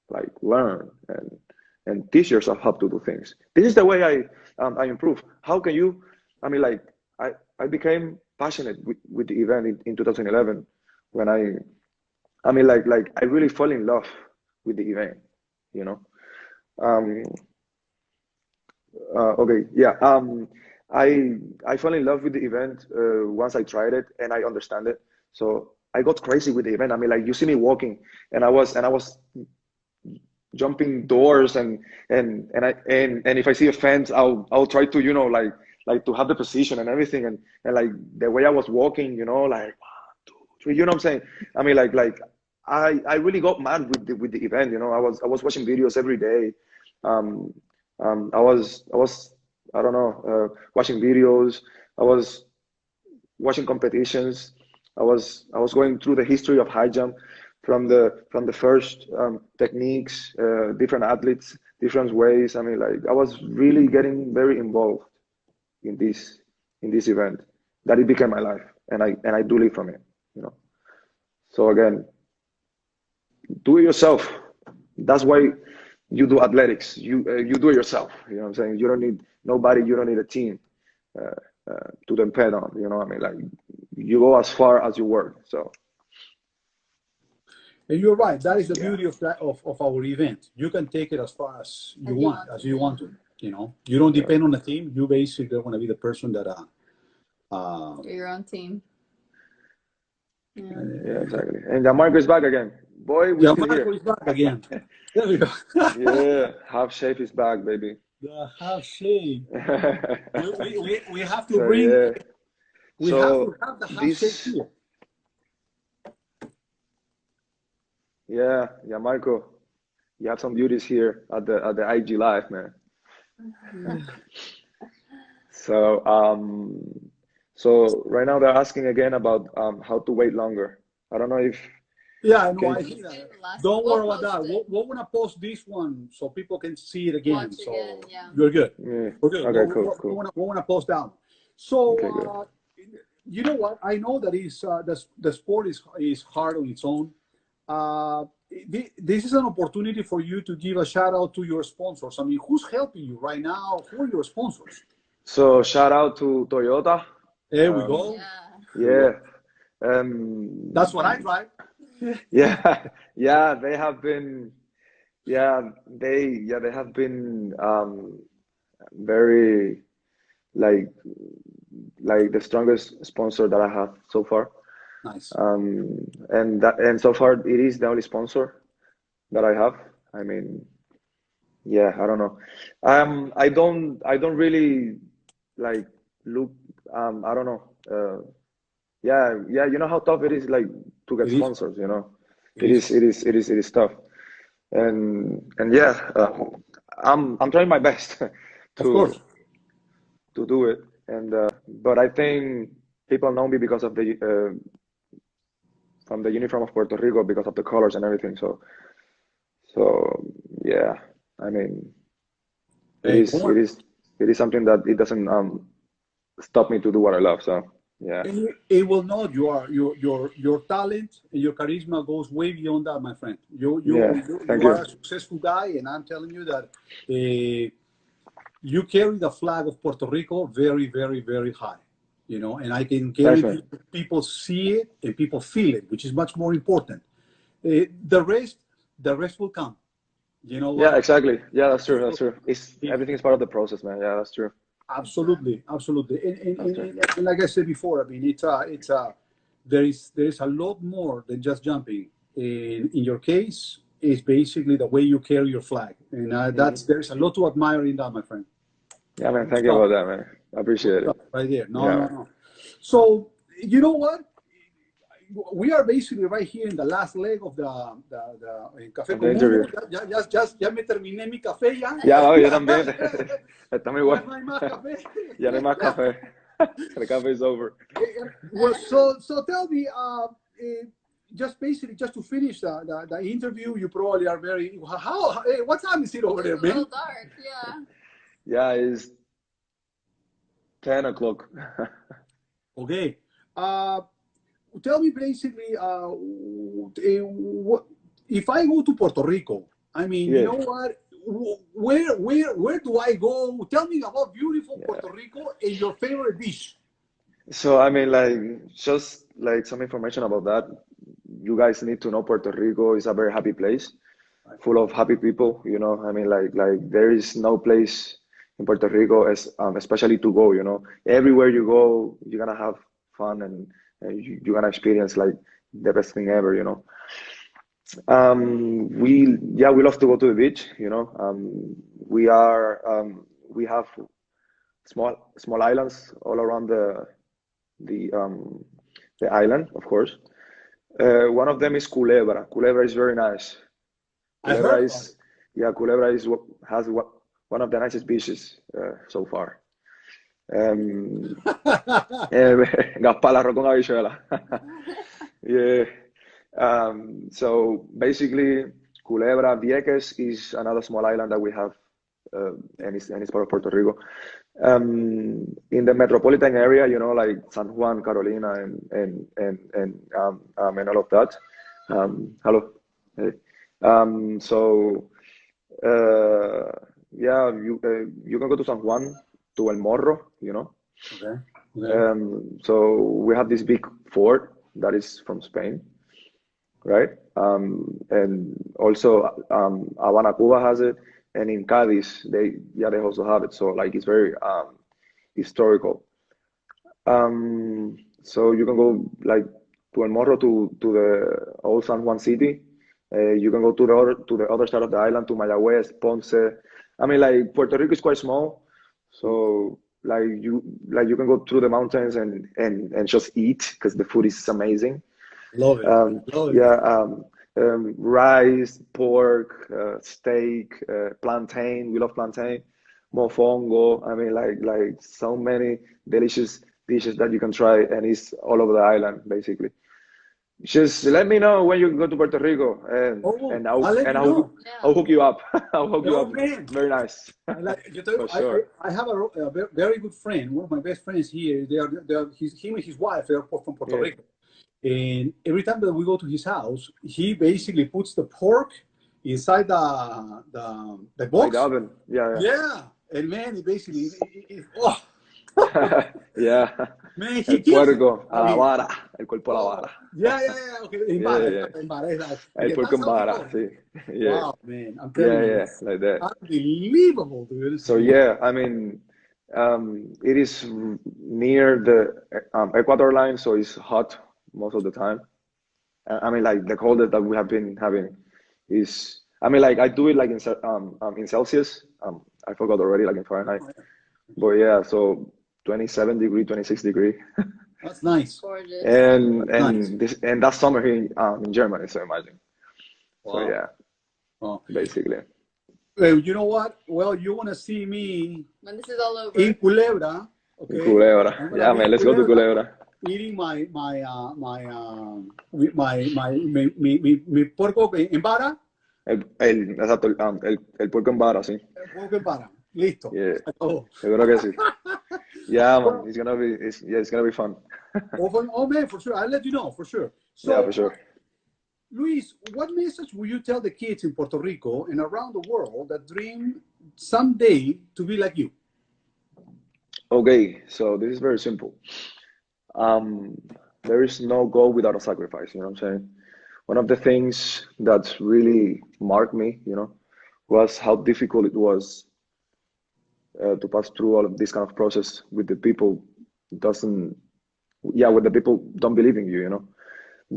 like, learn and teach yourself how to do things. This is the way I improve. How can you? I mean, like, I became passionate with the event in 2011 when I mean, like I really fell in love with the event, Okay, yeah. I fell in love with the event once I tried it and I understand it. So I got crazy with the event. I mean, like, you see me walking, and I was jumping doors, and if I see a fence, I'll try to like to have the position and everything, and like the way I was walking, like 1, 2, 3, you know what I'm saying? I mean, like I really got mad with the event. I was watching videos every day. I was I don't know, watching videos. I was watching competitions. I was going through the history of high jump from the first techniques, different athletes, different ways. I mean, like, I was really getting very involved in this event, that it became my life, and I do live from it. So again, do it yourself. That's why you do athletics. You do it yourself. You know what I'm saying? You don't need nobody. You don't need a team to depend on. You know what I mean? Like you go as far as you work. So. And you're right. That is the Yeah. beauty of that of our event. You can take it as far as you want, as you want to. Mhm. You know, you don't depend on a team. You basically are going to be the person that You're your own team. Yeah. Yeah, exactly. And Gianmarco is back again. Boy, we yeah, still Marco here. is back again. There we go. Yeah, half shape is back, baby. The half shade. We have to So bring. yeah. We have So to have the half shade this, here. yeah, Gianmarco, you have some beauties here at the IG live, man. So so right now they're asking again about how to wait longer. I don't know if Yeah, I know. okay. I see that. Don't worry about that. We're gonna post this one so people can see it again. Watch So again, yeah. you're good. Yeah. We're good. Okay, cool. We wanna post down. Okay, good. So you know what? I know that is the sport is hard on its own. This is an opportunity for you to give a shout out to your sponsors. I mean, who's helping you right now? Who are your sponsors? So shout out to Toyota. There we go. Yeah. Yeah. That's what I drive. Yeah, they have been, they have been very like the strongest sponsor that I have so far. Nice. And so far it is the only sponsor that I have. I mean, yeah, I don't know. I don't really like look. I don't know. Yeah, you know how tough it is, like to get It is. sponsors. You know, It is. it is tough. And yeah, I'm trying my best Of course. to do it. And but I think people know me because of the from the uniform of Puerto Rico, because of the colors and everything. So yeah, I mean, Hey, it is something that it doesn't stop me to do what I love. So yeah. and it will not. Your talent and your charisma goes way beyond that, my friend. Yeah, thank You are you. a successful guy, and I'm telling you that you carry the flag of Puerto Rico very, very, very high. You know, and I can Thanks, guarantee man. people see it and people feel it, which is much more important. The rest will come. You know Yeah, what? exactly. Yeah, that's true. That's true. It's It- everything is part of the process, man. Yeah, that's true. Absolutely, absolutely. That's true. And like I said before, I mean, there is a lot more than just jumping. In your case, it's basically the way you carry your flag, and there's a lot to admire in that, my friend. Yeah, man. Good Thank you stuff. about that, man. I appreciate it. Right there. Yeah, man. No. So you know what? We are basically right here in the last leg of the café Of the con interview. Hugo. Ya me terminé mi café ya. Ya, no, yo también. Está muy Ya bueno. no hay más café. Ya no hay más café. The cafe is over. Well, so tell me, just basically just to finish the interview, you probably are very hey, what time is it over there, It's a little man? dark, yeah. Yeah, it's 10 o'clock. Okay. Tell me basically, what if I go to Puerto Rico? I mean, you Yeah. know what? Where do I go? Tell me about beautiful Yeah. Puerto Rico and your favorite dish. So, I mean, like, just like some information about that. You guys need to know Puerto Rico is a very happy place, full of happy people. You know, I mean, like there is no place in Puerto Rico as especially to go. You know, everywhere you go, you're gonna have fun and you're gonna experience like the best thing ever. You know, we love to go to the beach. You know, we have small islands all around the island, of course. One of them is Culebra. Culebra is very nice. I heard about it. Culebra has one of the nicest beaches so far. Gaspalarro con habichuela. Yeah. So basically, Culebra, Vieques is another small island that we have, and it's part of Puerto Rico. In the metropolitan area, you know, like San Juan, Carolina, and all of that. Hello. Hey. So Yeah, you can go to San Juan, to El Morro, you know. Okay. Okay. So we have this big fort that is from Spain, right? And also Habana, Cuba has it, and in Cadiz they also have it. So like it's very historical. So you can go like to El Morro to the old San Juan city. You can go to the other side of the island to Mayagüez, Ponce. I mean, like Puerto Rico is quite small, so like you can go through the mountains and just eat because the food is amazing. Love it. Love it, Yeah, man. rice, pork, steak, plantain. We love plantain, mofongo. I mean, like so many delicious dishes that you can try, and it's all over the island, basically. Just let me know when you go to Puerto Rico, Oh, and I'll let you know. I'll Yeah. hook you up. I'll hook you Oh up. man, Very nice, I like you tell for sure. I have a very good friend. One of my best friends here. Him and his wife. They are from Puerto Yeah, Rico. And every time that we go to his house, he basically puts the pork inside the like the box. oven. Yeah, Yeah, and man, it basically, oh yeah, yeah. man, he El kills it. puerco a I la mean, vara, el cuerpo a la oh vara. yeah. Okay, in Yeah, vara, yeah. in vara. El Okay, puerco that's en how he vara, does it. sí. Yeah, Wow, man, I'm yeah, telling you, yeah, it's like that. unbelievable, dude. So yeah, I mean, it is near the equator line, so it's hot most of the time. I mean, like the coldest that we have been having is, I mean, like I do it like in Celsius. I forgot already, like in Fahrenheit. But yeah, so 27 degree, 26 degree, That's nice. Gorgeous. and That's nice. that's summer here in Germany. So imagine. So Wow. yeah, Oh. basically. Well, you know what? Well, you want to see me When this is all over. in Culebra, In okay? Culebra, I'm gonna yeah, be in man. Let's go to Culebra Culebra. eating my puerco en vara, Exacto, el puerco en vara, sí. puerco en vara. Listo. Yeah, Se acabó. seguro que sí. Yeah, man, Well, it's gonna be fun. oh man, for sure. I'll let you know for sure. Yeah, So, for sure. Luis, what message will you tell the kids in Puerto Rico and around the world that dream someday to be like you? Okay, so this is very simple. Um, there is no goal without a sacrifice, you know what I'm saying? One of the things that really marked me, was how difficult it was to pass through all of this kind of process with the people doesn't, yeah, with the people don't believe in you,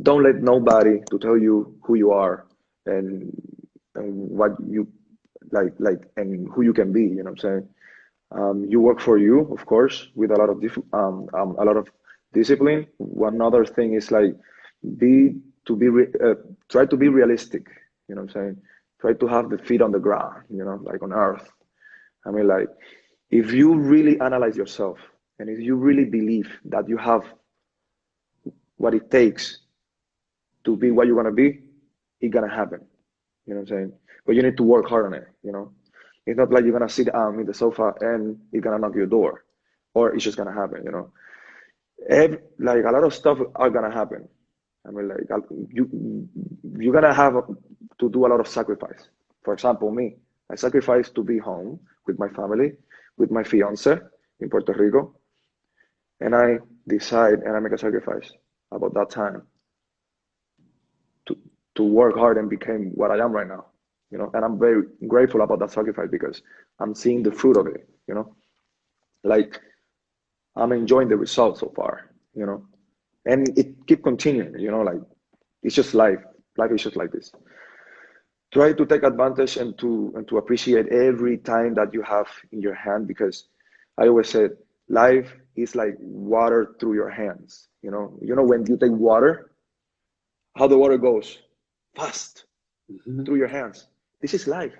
Don't let nobody to tell you who you are and what you and who you can be, you know what I'm saying? You work for you, of course, with a lot of discipline. One other thing is like be to be try to be realistic. You know what I'm saying? Try to have the feet on the ground. Like on earth. I mean, like if you really analyze yourself and if you really believe that you have what it takes to be what you want to be, it's gonna happen. You know what I'm saying? But you need to work hard on it. It's not like you're gonna sit in the sofa and it's gonna knock your door, or it's just gonna happen. Like a lot of stuff are gonna happen. I mean, like you're gonna have to do a lot of sacrifice. For example, me, I sacrificed to be home with my family, with my fiance in Puerto Rico, and I decide and I make a sacrifice about that time to work hard and become what I am right now. And I'm very grateful about that sacrifice because I'm seeing the fruit of it. Like I'm enjoying the results so far. And it keep continuing. Like it's just life. Life is just like this. Try to take advantage and to appreciate every time that you have in your hand because I always said life is like water through your hands. When you take water, how the water goes fast through your hands. This is life.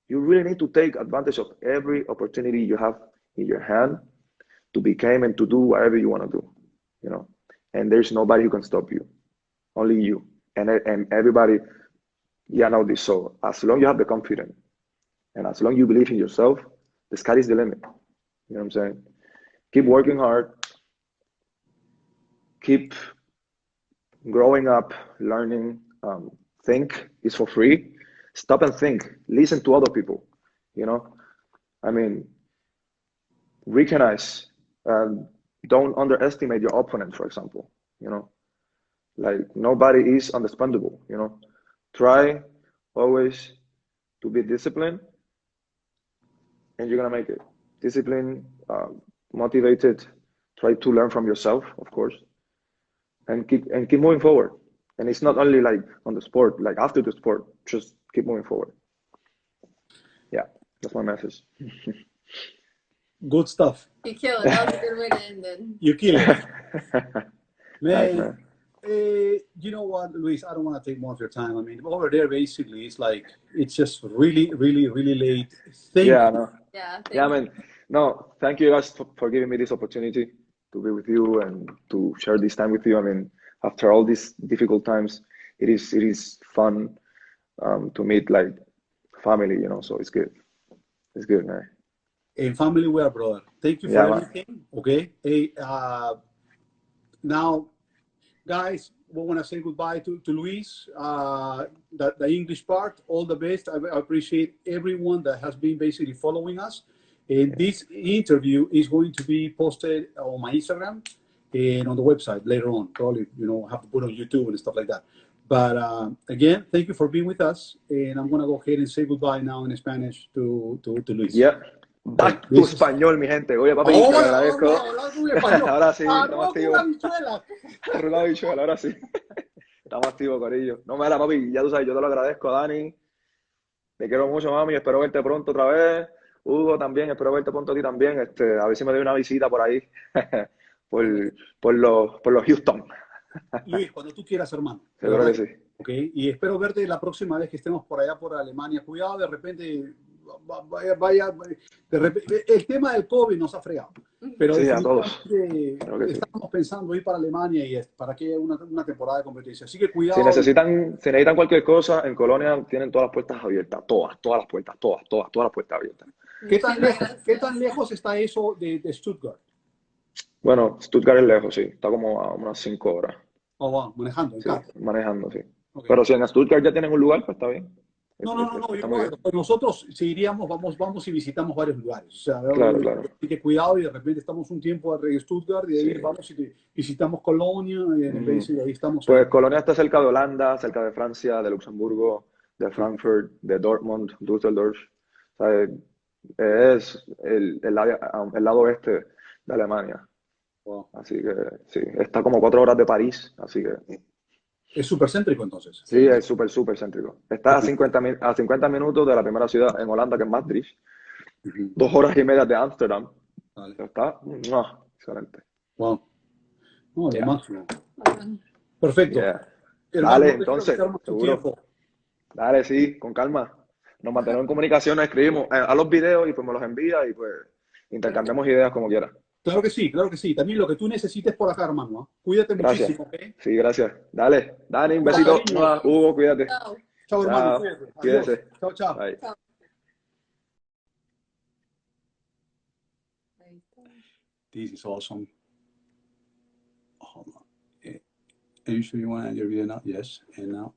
You really need to take advantage of every opportunity you have in your hand to become and to do whatever you want to do, and there's nobody who can stop you, only you. And everybody, know this. So as long as you have the confidence and as long as you believe in yourself, the sky is the limit. You know what I'm saying? Keep working hard, keep growing up, learning. Think is for free. stop and think, listen to other people, you know. I mean, recognize, don't underestimate your opponent, for example, you know. Like, nobody is understandable, you know. Try always to be disciplined, and you're gonna make it. Disciplined, motivated, try to learn from yourself, of course, and keep moving forward. And it's not only like on the sport, like after the sport, just keep moving forward. Yeah, that's my message. Good stuff. You kill it. That was a good way to end it. You kill it. Nice, Man, man. you know what, Luis? I don't want to take more of your time. I mean, over there, basically, it's like, it's just really, really, really late. Thank Yeah, you. no. Yeah. Yeah, I mean, no, thank you guys for giving me this opportunity to be with you and to share this time with you. I mean, after all these difficult times, it is fun to meet like family, you know, so it's good. It's good, man. And family, we are brother. Thank you for Yeah, man. everything. Okay. Hey, now, guys, we want to say goodbye to Luis, the English part. All the best. I appreciate everyone that has been basically following us. And this interview is going to be posted on my Instagram and on the website later on. Probably, you know, have to put on YouTube and stuff like that. But again, thank you for being with us. And I'm going to go ahead and say goodbye now in Spanish to Luis. Yeah. Back to español, mi gente. Oye, papi, te lo agradezco. Ahora sí, estamos activos. Arroz habichuela, ahora sí. Estamos activos, corillo. No, mira, papi, ya tú sabes, yo te lo agradezco, Dani. Te quiero mucho, mami. Espero verte pronto otra vez. Hugo, también, espero verte pronto a ti también. A ver si me doy una visita por ahí. por los Houston. Luis, cuando tú quieras, hermano. Seguro que sí. Okay. Y espero verte la próxima vez que estemos por allá por Alemania. Cuidado, de repente, de repente, el tema del COVID nos ha fregado. Pero sí, a todos. Claro que estamos pensando ir para Alemania y para que haya una temporada de competencia. Así que cuidado. Si necesitan cualquier cosa, en Colonia tienen todas las puertas abiertas. Todas las puertas, todas las puertas abiertas. ¿Qué tan lejos está eso de Stuttgart? Bueno, Stuttgart es lejos, sí. Está como a unas 5 horas. Oh, wow. Manejando, en carro. Manejando, sí. Okay. Pero si en Stuttgart ya tienen un lugar, pues está bien. No. Nosotros, si iríamos, vamos y visitamos varios lugares. O sea, claro. Así que cuidado, y de repente estamos un tiempo en Stuttgart y de ahí vamos y visitamos Colonia y ahí estamos. Pues Colonia está cerca de Holanda, cerca de Francia, de Luxemburgo, de Frankfurt, de Dortmund, Düsseldorf. O sea, es el lado oeste de Alemania. Wow. Así que sí, está como 4 horas de París, así que... Es súper céntrico, entonces. Sí, es súper céntrico. Está a 50 minutos de la primera ciudad en Holanda, que es Maastricht. 2 horas y media de Ámsterdam. Vale. Está excelente. Wow. No, lo máximo. Perfecto. Yeah. Hermano, dale, entonces, seguro. Dale, sí, con calma. Nos mantenemos en comunicación, nos escribimos a los videos y pues me los envía y pues intercambiamos ideas como quiera. Claro que sí. También lo que tú necesites por acá, hermano. Cuídate muchísimo, ¿okay? Sí, gracias. Dale, Dani, un besito. Hugo, cuídate. Chao, hermano. Cuídate. Chao. Bye. This is awesome. Hold on. Are you sure you want to end your video now? Yes. And now.